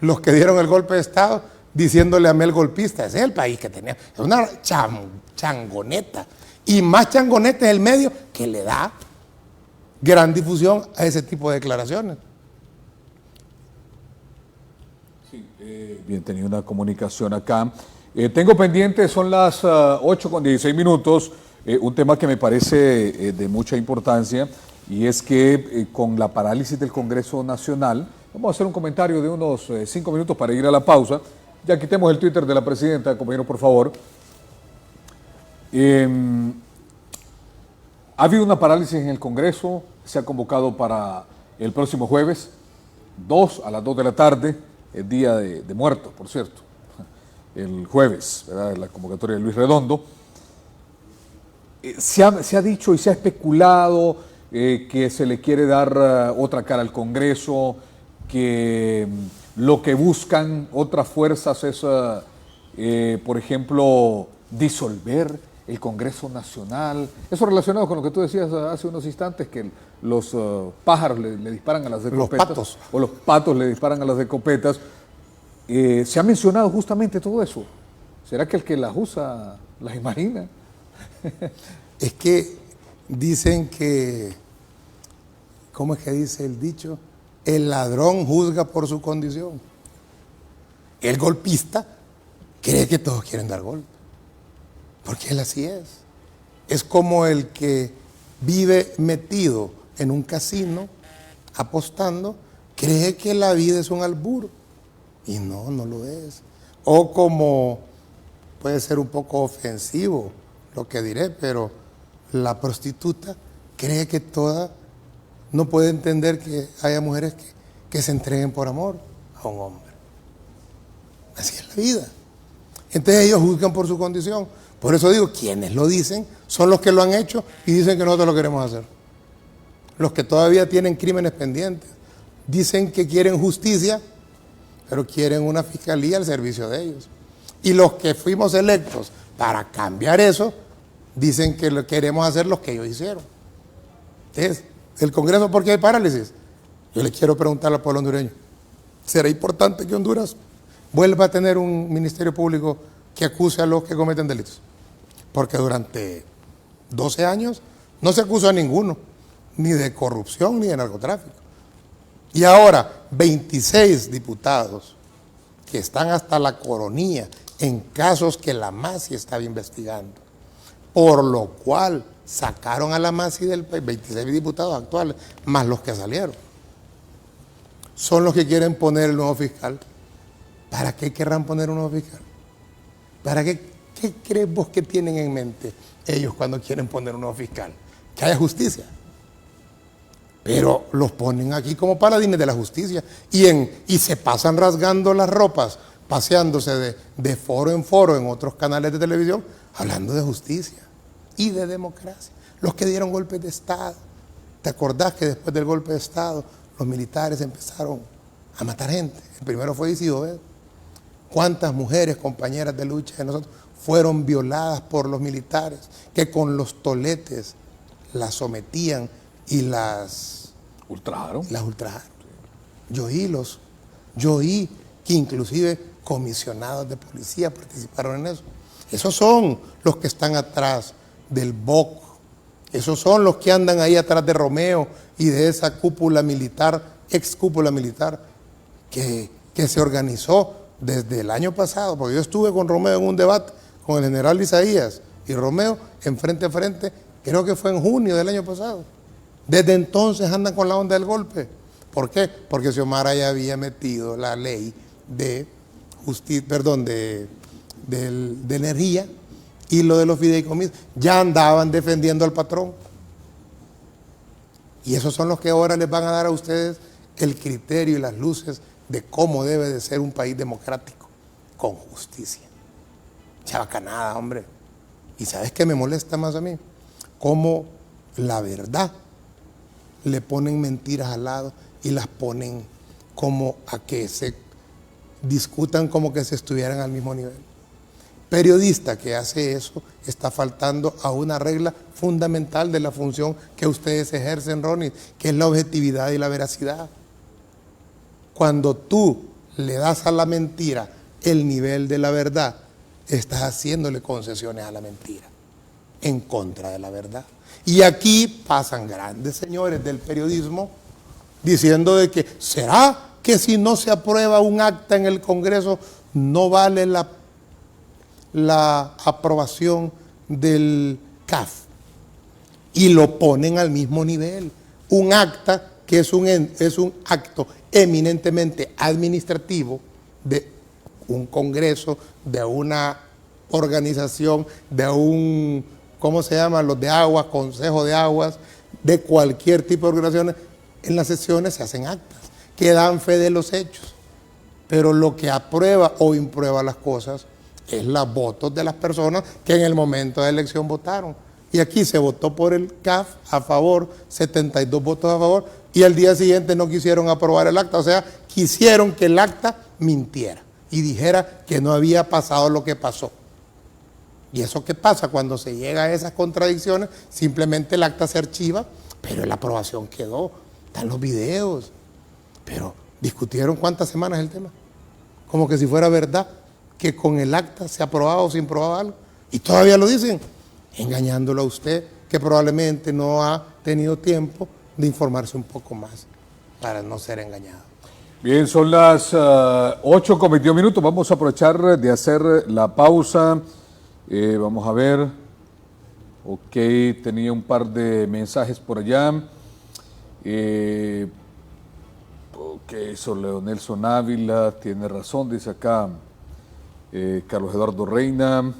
los que dieron el golpe de Estado diciéndole a Mel golpista. Ese es el país que tenía. Es una changoneta. Y más changoneta es el medio que le da gran difusión a ese tipo de declaraciones. Sí, bien, tenía una comunicación acá. Tengo pendiente, son las 8:16, un tema que me parece de mucha importancia, y es que con la parálisis del Congreso Nacional, vamos a hacer un comentario de unos 5 minutos para ir a la pausa. Ya quitemos el Twitter de la presidenta, compañero, por favor. Ha habido una parálisis en el Congreso, se ha convocado para el próximo jueves, a las 2 de la tarde, el día de muertos, por cierto, el jueves, ¿verdad? La convocatoria de Luis Redondo. Se ha dicho y se ha especulado que se le quiere dar otra cara al Congreso, que lo que buscan otras fuerzas es, por ejemplo, disolver el Congreso Nacional. Eso relacionado con lo que tú decías hace unos instantes, que los pájaros le disparan a las escopetas. Los patos. O los patos le disparan a las escopetas. Se ha mencionado justamente todo eso. ¿Será que el que las usa las imagina? Es que dicen que, ¿cómo es que dice el dicho? El ladrón juzga por su condición. El golpista cree que todos quieren dar golpe, porque él así es. Es como el que vive metido en un casino, apostando, cree que la vida es un albur, y no lo es. O como, puede ser un poco ofensivo lo que diré, pero la prostituta cree que toda no puede entender que haya mujeres que se entreguen por amor a un hombre. Así es la vida. Entonces ellos juzgan por su condición. Por eso digo, quienes lo dicen son los que lo han hecho y dicen que nosotros lo queremos hacer. Los que todavía tienen crímenes pendientes. Dicen que quieren justicia, pero quieren una fiscalía al servicio de ellos. Y los que fuimos electos para cambiar eso, dicen que lo queremos hacer los que ellos hicieron. Entonces, ¿el Congreso por qué hay parálisis? Yo le quiero preguntar al pueblo hondureño, ¿será importante que Honduras vuelva a tener un ministerio público que acuse a los que cometen delitos? Porque durante 12 años no se acusó a ninguno, ni de corrupción ni de narcotráfico. Y ahora 26 diputados que están hasta la coronilla en casos que la MASI estaba investigando, por lo cual sacaron a la MASI del país, 26 diputados actuales, más los que salieron. Son los que quieren poner el nuevo fiscal. ¿Para qué querrán poner un nuevo fiscal? ¿Para qué? ¿Qué crees vos que tienen en mente ellos cuando quieren poner un nuevo fiscal? Que haya justicia. Pero los ponen aquí como paladines de la justicia y se pasan rasgando las ropas, paseándose de foro en otros canales de televisión, hablando de justicia y de democracia. Los que dieron golpes de Estado. ¿Te acordás que después del golpe de Estado los militares empezaron a matar gente? El primero fue Isidro Obed. ¿Cuántas mujeres, compañeras de lucha de nosotros, fueron violadas por los militares que con los toletes las sometían y las ultrajaron? Las ultrajaron. Yo oí que inclusive comisionados de policía participaron en eso. Esos son los que están atrás del BOC. Esos son los que andan ahí atrás de Romeo y de esa cúpula militar, ex cúpula militar, que se organizó desde el año pasado, porque yo estuve con Romeo en un debate con el general Isaías y Romeo en frente a frente, creo que fue en junio del año pasado. Desde entonces andan con la onda del golpe. ¿Por qué? Porque Xiomara ya había metido la ley de de energía y lo de los fideicomisos. Ya andaban defendiendo al patrón. Y esos son los que ahora les van a dar a ustedes el criterio y las luces de cómo debe de ser un país democrático, con justicia. Chabacanada, hombre. ¿Y sabes qué me molesta más a mí? Cómo la verdad le ponen mentiras al lado y las ponen como a que se discutan como que se estuvieran al mismo nivel. Periodista que hace eso está faltando a una regla fundamental de la función que ustedes ejercen, Ronnie, que es la objetividad y la veracidad. Cuando tú le das a la mentira el nivel de la verdad, estás haciéndole concesiones a la mentira, en contra de la verdad. Y aquí pasan grandes señores del periodismo diciendo de que, ¿será que si no se aprueba un acta en el Congreso no vale la aprobación del CAF? Y lo ponen al mismo nivel. Un acta que es un acto eminentemente administrativo de un Congreso, de una organización, de un, ¿cómo se llama? Los de aguas, Consejo de Aguas, de cualquier tipo de organizaciones. En las sesiones se hacen actas que dan fe de los hechos, pero lo que aprueba o imprueba las cosas es los votos de las personas que en el momento de la elección votaron. Y aquí se votó por el CAF a favor, 72 votos a favor, y al día siguiente no quisieron aprobar el acta, o sea, quisieron que el acta mintiera y dijera que no había pasado lo que pasó. ¿Y eso qué pasa? Cuando se llega a esas contradicciones, simplemente el acta se archiva, pero la aprobación quedó, están los videos. Pero discutieron cuántas semanas el tema, como que si fuera verdad que con el acta se aprobaba o se improbaba algo, y todavía lo dicen, engañándolo a usted, que probablemente no ha tenido tiempo de informarse un poco más para no ser engañado. Bien, son las 8:21. Vamos a aprovechar de hacer la pausa. Vamos a ver. Ok, tenía un par de mensajes por allá. Ok, son Leonelson Ávila, tiene razón, dice acá Carlos Eduardo Reina.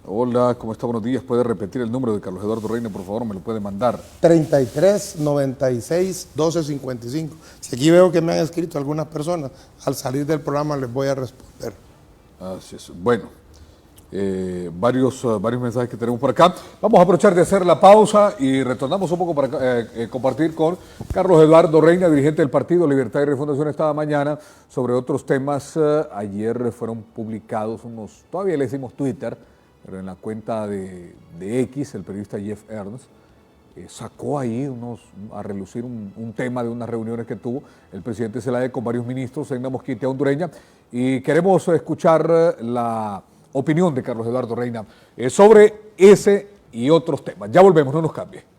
Hola, ¿cómo está? Buenos días. ¿Puede repetir el número de Carlos Eduardo Reina, por favor? Me lo puede mandar. 33 96 12 55. Si aquí veo que me han escrito algunas personas, al salir del programa les voy a responder. Así es. Bueno, varios mensajes que tenemos por acá. Vamos a aprovechar de hacer la pausa y retornamos un poco para compartir con Carlos Eduardo Reina, dirigente del Partido Libertad y Refundación esta mañana, sobre otros temas. Ayer fueron publicados todavía le decimos Twitter, pero en la cuenta de X, el periodista Jeff Ernst sacó ahí a relucir un tema de unas reuniones que tuvo el presidente Zelaya con varios ministros en la Mosquitia hondureña, y queremos escuchar la opinión de Carlos Eduardo Reina sobre ese y otros temas. Ya volvemos, no nos cambie.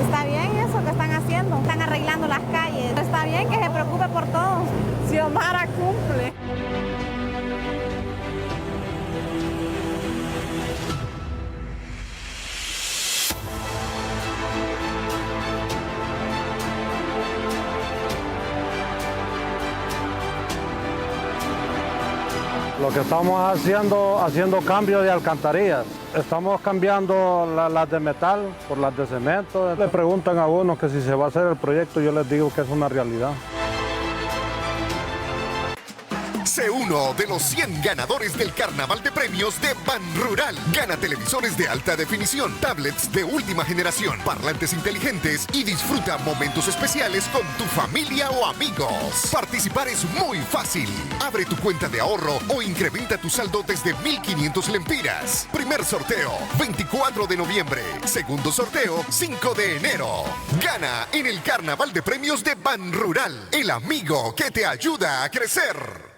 Está bien eso que están haciendo, están arreglando las calles. Está bien que se preocupe por todos. Xiomara cumple. Lo que estamos haciendo cambio de alcantarillas. Estamos cambiando las de metal por las de cemento. Le preguntan a uno que si se va a hacer el proyecto, yo les digo que es una realidad. Sé uno de los 100 ganadores del Carnaval de Premios de Banrural. Gana televisores de alta definición, tablets de última generación, parlantes inteligentes y disfruta momentos especiales con tu familia o amigos. Participar es muy fácil. Abre tu cuenta de ahorro o incrementa tu saldo desde 1.500 lempiras. Primer sorteo, 24 de noviembre. Segundo sorteo, 5 de enero. Gana en el Carnaval de Premios de Banrural, el amigo que te ayuda a crecer.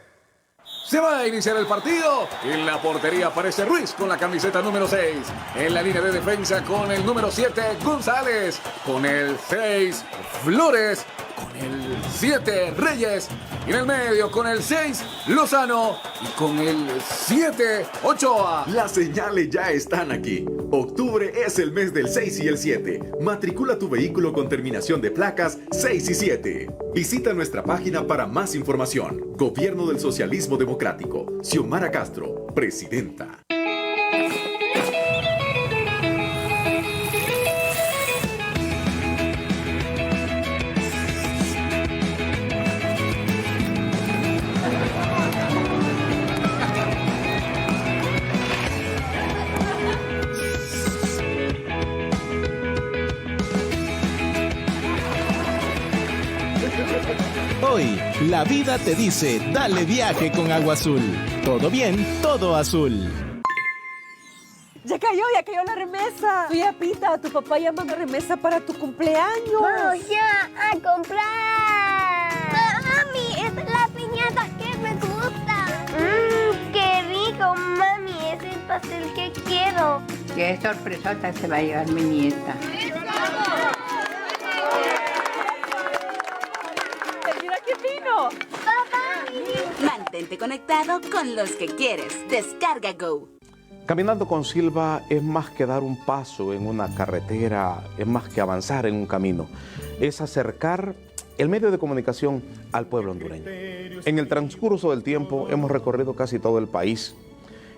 Se va a iniciar el partido. En la portería aparece Ruiz con la camiseta número 6. En la línea de defensa con el número 7, González. Con el 6, Flores. Con el 7, Reyes. Y en el medio con el 6, Lozano. Y con el 7, Ochoa. Las señales ya están aquí. Octubre es el mes del 6 y el 7. Matricula tu vehículo con terminación de placas 6 y 7. Visita nuestra página para más información. Gobierno del Socialismo Democrático. Xiomara Castro, presidenta. Hoy, la vida te dice, dale viaje con Agua Azul. Todo bien, todo azul. Ya cayó la remesa. Oye, Pita, tu papá ya mandó remesa para tu cumpleaños. Vamos ya a comprar. Mami, esta es la piñata que me gusta. Qué rico, mami, ese es el pastel que quiero. Qué sorpresota se va a llevar mi nieta. Mira qué fino. Mantente conectado con los que quieres. Descarga Go. Caminando con Silva es más que dar un paso en una carretera, es más que avanzar en un camino, es acercar el medio de comunicación al pueblo hondureño. En el transcurso del tiempo hemos recorrido casi todo el país,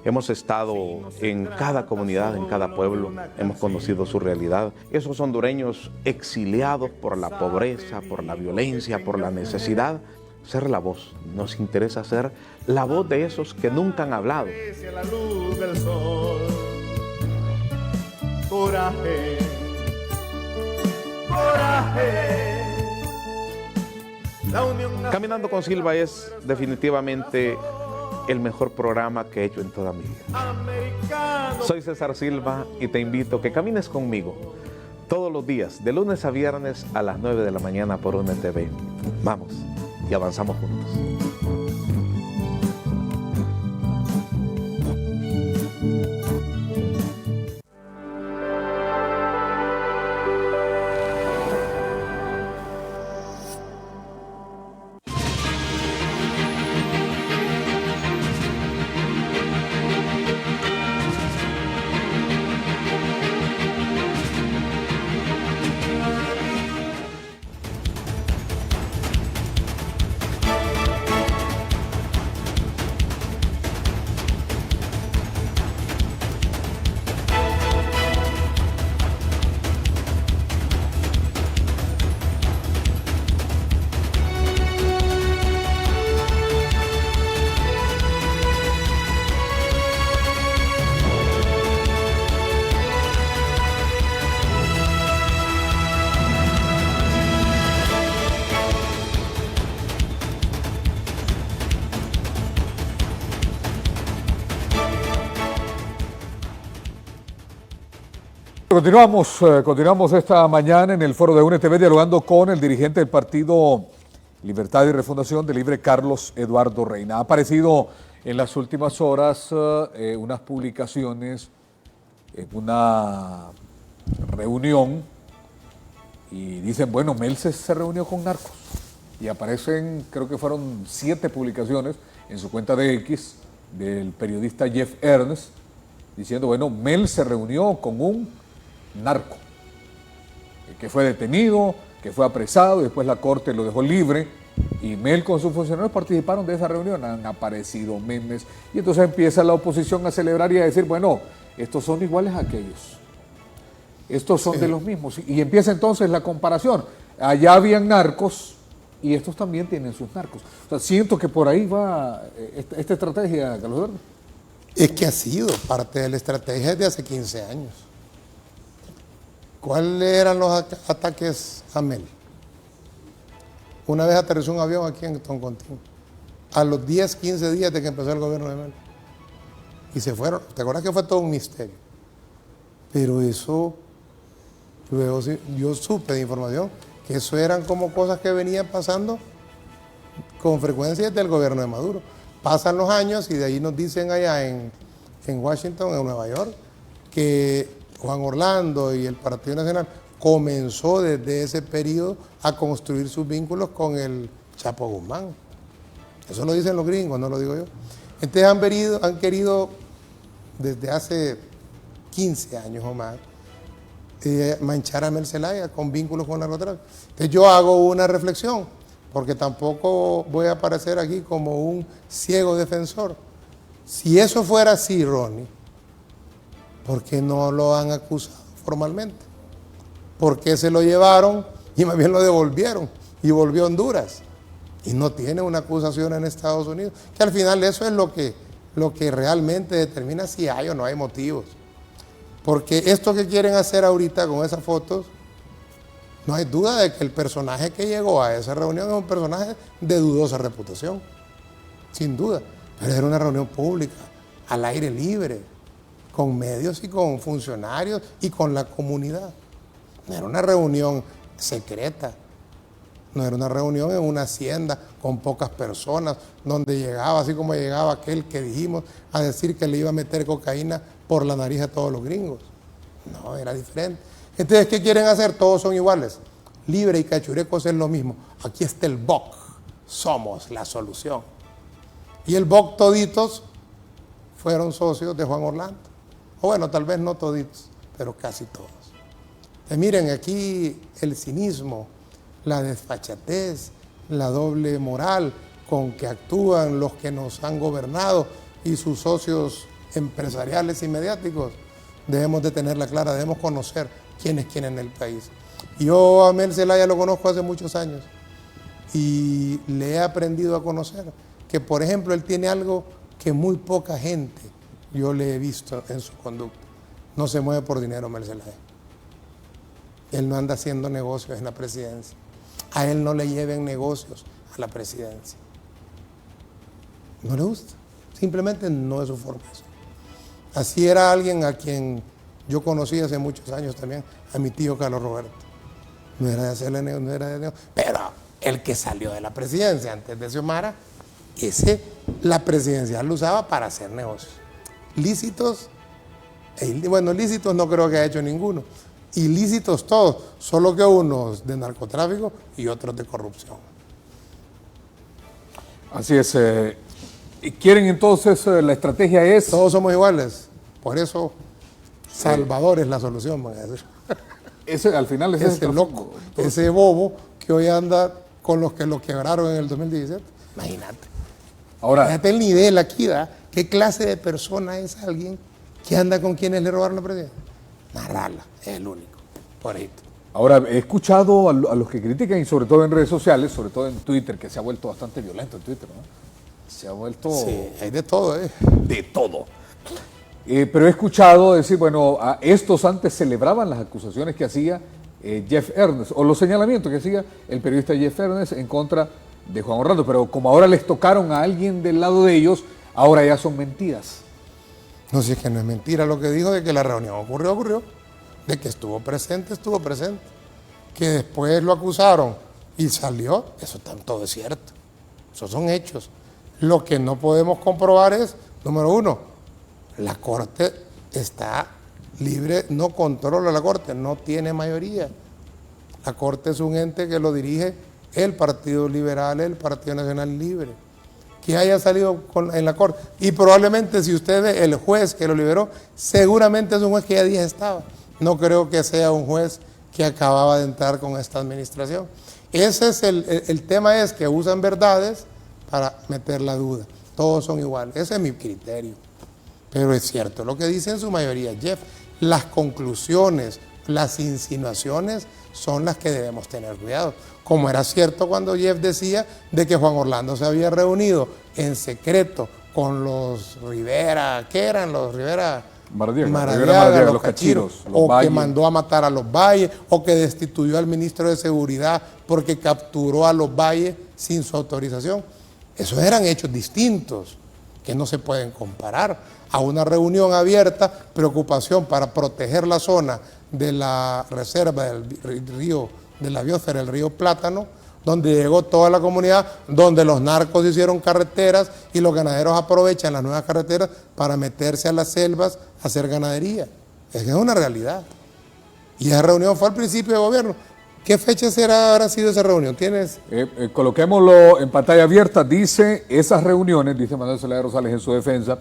hemos estado en cada comunidad, en cada pueblo, hemos conocido su realidad. Esos hondureños exiliados por la pobreza, por la violencia, por la necesidad, ser la voz. Nos interesa ser la voz de esos que nunca han hablado. La luz del sol. Coraje, coraje. La unión. Caminando con Silva es definitivamente el mejor programa que he hecho en toda mi vida. Soy César Silva y te invito a que camines conmigo todos los días, de lunes a viernes a las 9 de la mañana por UNETV. Vamos y avanzamos juntos. Continuamos esta mañana en el foro de UNETV dialogando con el dirigente del Partido Libertad y Refundación de Libre, Carlos Eduardo Reina. Ha aparecido en las últimas horas unas publicaciones en una reunión y dicen, bueno, Mel se reunió con narcos. Y aparecen, creo que fueron 7 publicaciones en su cuenta de X del periodista Jeff Ernst diciendo, bueno, Mel se reunió con un narco, que fue detenido, que fue apresado y después la corte lo dejó libre y Mel con sus funcionarios participaron de esa reunión, han aparecido memes y entonces empieza la oposición a celebrar y a decir, bueno, estos son iguales a aquellos, estos son de los mismos y empieza entonces la comparación, allá habían narcos y estos también tienen sus narcos. O sea, siento que por ahí va esta estrategia, Carlos Eduardo. Es que ha sido parte de la estrategia desde hace 15 años. ¿Cuáles eran los ataques a Mel? Una vez aterrizó un avión aquí en Toncontín, a los 10, 15 días de que empezó el gobierno de Mel. Y se fueron. ¿Te acuerdas que fue todo un misterio? Pero eso, luego yo supe de información que eso eran como cosas que venían pasando con frecuencia desde el gobierno de Maduro. Pasan los años y de ahí nos dicen allá en Washington, en Nueva York, que Juan Orlando y el Partido Nacional comenzó desde ese periodo a construir sus vínculos con el Chapo Guzmán. Eso lo dicen los gringos, no lo digo yo. Entonces han querido desde hace 15 años o más manchar a Mel Zelaya con vínculos con narcotráfico. Entonces yo hago una reflexión, porque tampoco voy a aparecer aquí como un ciego defensor. Si eso fuera así, Ronnie, ¿por qué no lo han acusado formalmente? ¿Por qué se lo llevaron y más bien lo devolvieron y volvió a Honduras? Y no tiene una acusación en Estados Unidos. Que al final eso es lo que realmente determina si hay o no hay motivos. Porque esto que quieren hacer ahorita con esas fotos No hay duda de que el personaje que llegó a esa reunión es un personaje de dudosa reputación, sin duda. Pero era una reunión pública, al aire libre, con medios y con funcionarios y con la comunidad. No era una reunión secreta, no era una reunión en una hacienda con pocas personas, donde llegaba, así como llegaba aquel que dijimos, a decir que le iba a meter cocaína por la nariz a todos los gringos. No, era diferente. Entonces, ¿qué quieren hacer? Todos son iguales. Libre y Cachurecos es lo mismo. Aquí está el BOC. Somos la solución. Y el BOC toditos fueron socios de Juan Orlando. O bueno, tal vez no toditos, pero casi todos. Miren, aquí el cinismo, la desfachatez, la doble moral con que actúan los que nos han gobernado y sus socios empresariales y mediáticos, debemos de tenerla clara, debemos conocer quién es quién en el país. Yo a Mel Zelaya lo conozco hace muchos años y le he aprendido a conocer que, por ejemplo, él tiene algo que muy poca gente yo le he visto en su conducta. No se mueve por dinero, Mel Zelaya. Él no anda haciendo negocios en la presidencia. A él no le lleven negocios a la presidencia. No le gusta. Simplemente no es su formación. Así era alguien a quien yo conocí hace muchos años también, a mi tío Carlos Roberto. No era de hacerle negocio, no era de negocio. Pero el que salió de la presidencia antes de Xiomara, la presidencial lo usaba para hacer negocios. Lícitos, bueno, lícitos no creo que haya hecho ninguno. Ilícitos todos, solo que unos de narcotráfico y otros de corrupción. Así es. ¿Quieren entonces la estrategia es? Todos somos iguales. Por eso Salvador es la solución, van a decir. Ese, al final ese loco, ese bobo que hoy anda con los que lo quebraron en el 2017. Imagínate. Ahora, fíjate el nivel aquí, ¿verdad? ¿Qué clase de persona es alguien que anda con quienes le robaron la presidencia? Narrala, es el único. Por ahí. Ahora, he escuchado a los que critican, y sobre todo en redes sociales, sobre todo en Twitter, que se ha vuelto bastante violento en Twitter, ¿no? Se ha vuelto... Sí, hay de todo, ¿eh? De todo. Pero he escuchado decir, bueno, estos antes celebraban las acusaciones que hacía Jeff Ernest, o los señalamientos que hacía el periodista Jeff Ernest en contra de Juan Orlando, pero como ahora les tocaron a alguien del lado de ellos, ahora ya son mentiras. No, si es que no es mentira lo que dijo de que la reunión ocurrió. De que estuvo presente. Que después lo acusaron y salió, eso todo es cierto. Esos son hechos. Lo que no podemos comprobar es, número uno, la Corte está libre, no controla la Corte, no tiene mayoría. La Corte es un ente que lo dirige el Partido Liberal, el Partido Nacional Libre. Que haya salido en la Corte. Y probablemente si usted ve el juez que lo liberó, seguramente es un juez que ya días estaba. No creo que sea un juez que acababa de entrar con esta administración. Ese es el tema, es que usan verdades para meter la duda. Todos son iguales. Ese es mi criterio. Pero es cierto lo que dice en su mayoría Jeff. Las conclusiones, las insinuaciones son las que debemos tener cuidado. Como era cierto cuando Jeff decía de que Juan Orlando se había reunido en secreto con los Rivera, ¿qué eran los Rivera? Maradiaga, los Cachiros, o Valle, que mandó a matar a los Valle, o que destituyó al ministro de Seguridad porque capturó a los Valle sin su autorización. Esos eran hechos distintos que no se pueden comparar a una reunión abierta, preocupación para proteger la zona de la reserva del río, de la biosfera, el río Plátano, donde llegó toda la comunidad, donde los narcos hicieron carreteras y los ganaderos aprovechan las nuevas carreteras para meterse a las selvas a hacer ganadería. Es una realidad. Y esa reunión fue al principio de gobierno. ¿Qué fecha habrá sido esa reunión? ¿Tienes? Coloquémoslo en pantalla abierta. Dice, esas reuniones, dice Manuel Zelaya Rosales en su defensa,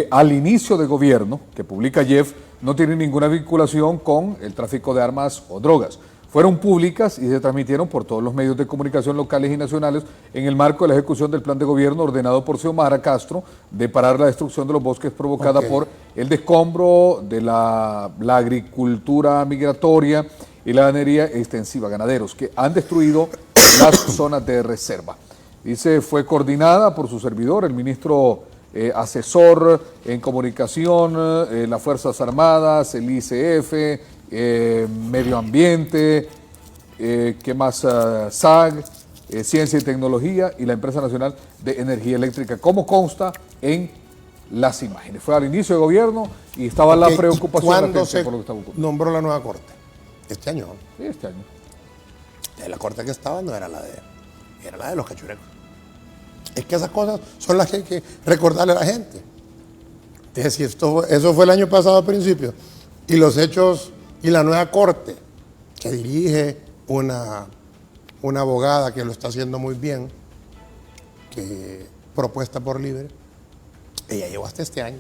al inicio de gobierno, que publica Jeff, no tienen ninguna vinculación con el tráfico de armas o drogas. Fueron públicas y se transmitieron por todos los medios de comunicación locales y nacionales en el marco de la ejecución del plan de gobierno ordenado por Xiomara Castro de parar la destrucción de los bosques provocada por el descombro de la agricultura migratoria y la ganadería extensiva, ganaderos que han destruido las zonas de reserva. Dice, fue coordinada por su servidor, el ministro asesor en comunicación, las Fuerzas Armadas, el ICF, Medio Ambiente, ¿qué más? SAG, Ciencia y Tecnología y la Empresa Nacional de Energía Eléctrica. ¿Cómo consta en las imágenes? Fue al inicio de gobierno y estaba la preocupación ¿Cuándo se por lo que está ocurriendo. nombró la nueva corte? Este año. Sí, este año. La corte que estaba no era la de los cachurecos. Es que esas cosas son las que hay que recordarle a la gente. Entonces, si eso fue el año pasado al principio, y los hechos y la nueva corte que dirige una abogada que lo está haciendo muy bien, que propuesta por Libre, ella llegó hasta este año.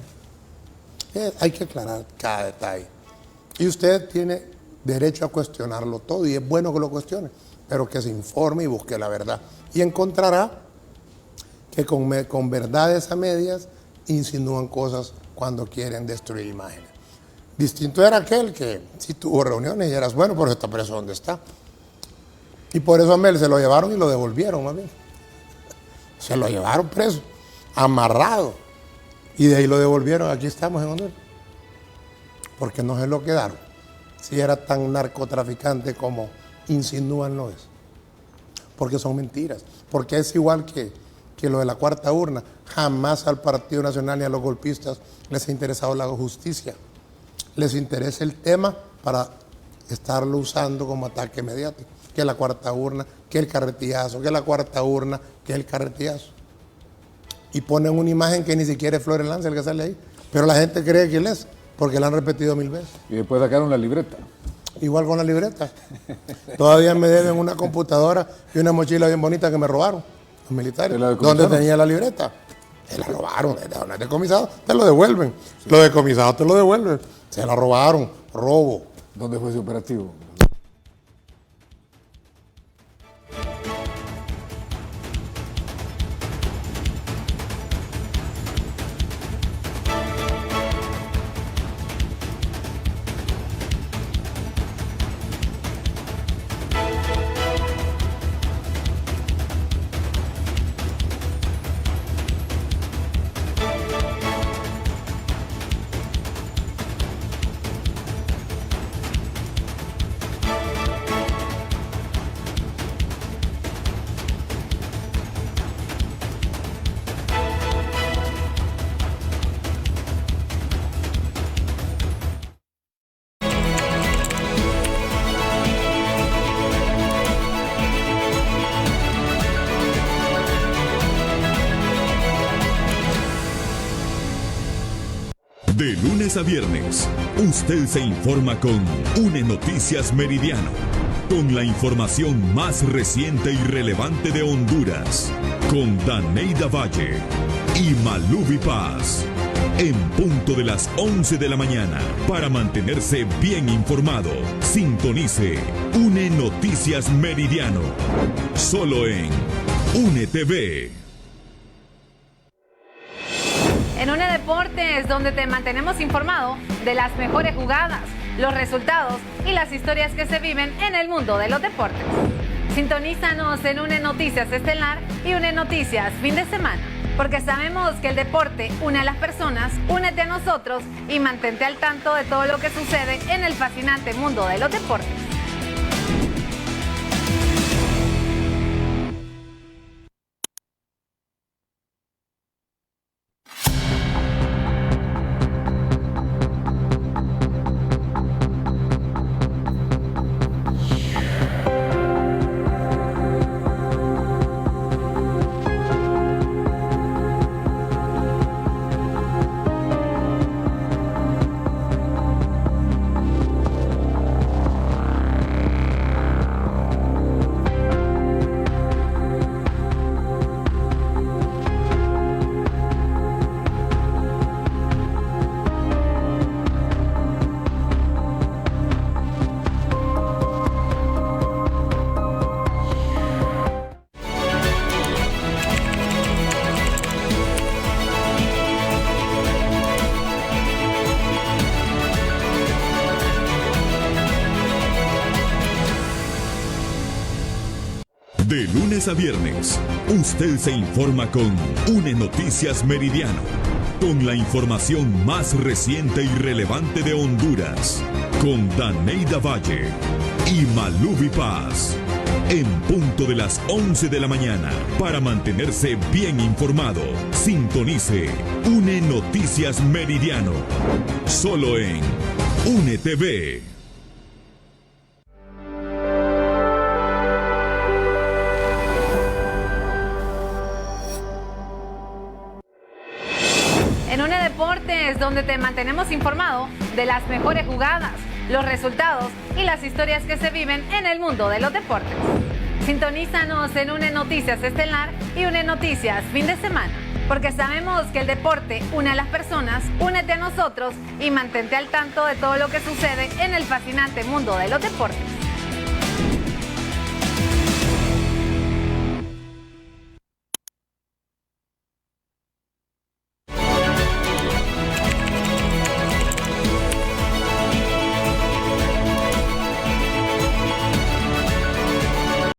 Hay que aclarar cada detalle. Y usted tiene derecho a cuestionarlo todo, y es bueno que lo cuestione, pero que se informe y busque la verdad. Y encontrará que con verdades a medias insinúan cosas cuando quieren destruir imágenes. Distinto era aquel que sí tuvo reuniones y eras bueno, pero está preso donde está. Y por eso a Mel se lo llevaron y lo devolvieron, más bien. Se lo llevaron preso, amarrado. Y de ahí lo devolvieron. Aquí estamos en Honduras. Porque no se lo quedaron. Si era tan narcotraficante como insinúan lo es. Porque son mentiras. Porque es igual que lo de la cuarta urna. Jamás al Partido Nacional ni a los golpistas les ha interesado la justicia. Les interesa el tema para estarlo usando como ataque mediático. Que la cuarta urna, que el carretillazo, que la cuarta urna, que el carretillazo. Y ponen una imagen que ni siquiera es Flores Lance el que sale ahí. Pero la gente cree que él es, porque la han repetido 1000 veces. Y después sacaron la libreta. Igual con la libreta. Todavía me deben una computadora y una mochila bien bonita que me robaron los militares. ¿Dónde tenía la libreta? Se la robaron. ¿Dónde es decomisado? Te lo devuelven. Lo decomisado te lo devuelven. Se la robaron. Robo. ¿Dónde fue ese operativo? De lunes a viernes, usted se informa con UNE Noticias Meridiano, con la información más reciente y relevante de Honduras, con Daneida Valle y Malubi Paz, en punto de las 11 de la mañana. Para mantenerse bien informado, sintonice UNE Noticias Meridiano, solo en UNE TV. En UNE Deportes, donde te mantenemos informado de las mejores jugadas, los resultados y las historias que se viven en el mundo de los deportes. Sintonízanos en UNE Noticias Estelar y UNE Noticias Fin de Semana, porque sabemos que el deporte une a las personas. Únete a nosotros y mantente al tanto de todo lo que sucede en el fascinante mundo de los deportes. De lunes a viernes, usted se informa con UNE Noticias Meridiano, con la información más reciente y relevante de Honduras, con Daneida Valle y Malubi Paz. En punto de las 11 de la mañana, para mantenerse bien informado, sintonice UNE Noticias Meridiano, solo en UNE TV. En UNE Deportes, donde te mantenemos informado de las mejores jugadas, los resultados y las historias que se viven en el mundo de los deportes. Sintonízanos en UNE Noticias Estelar y UNE Noticias Fin de Semana, porque sabemos que el deporte une a las personas. Únete a nosotros y mantente al tanto de todo lo que sucede en el fascinante mundo de los deportes.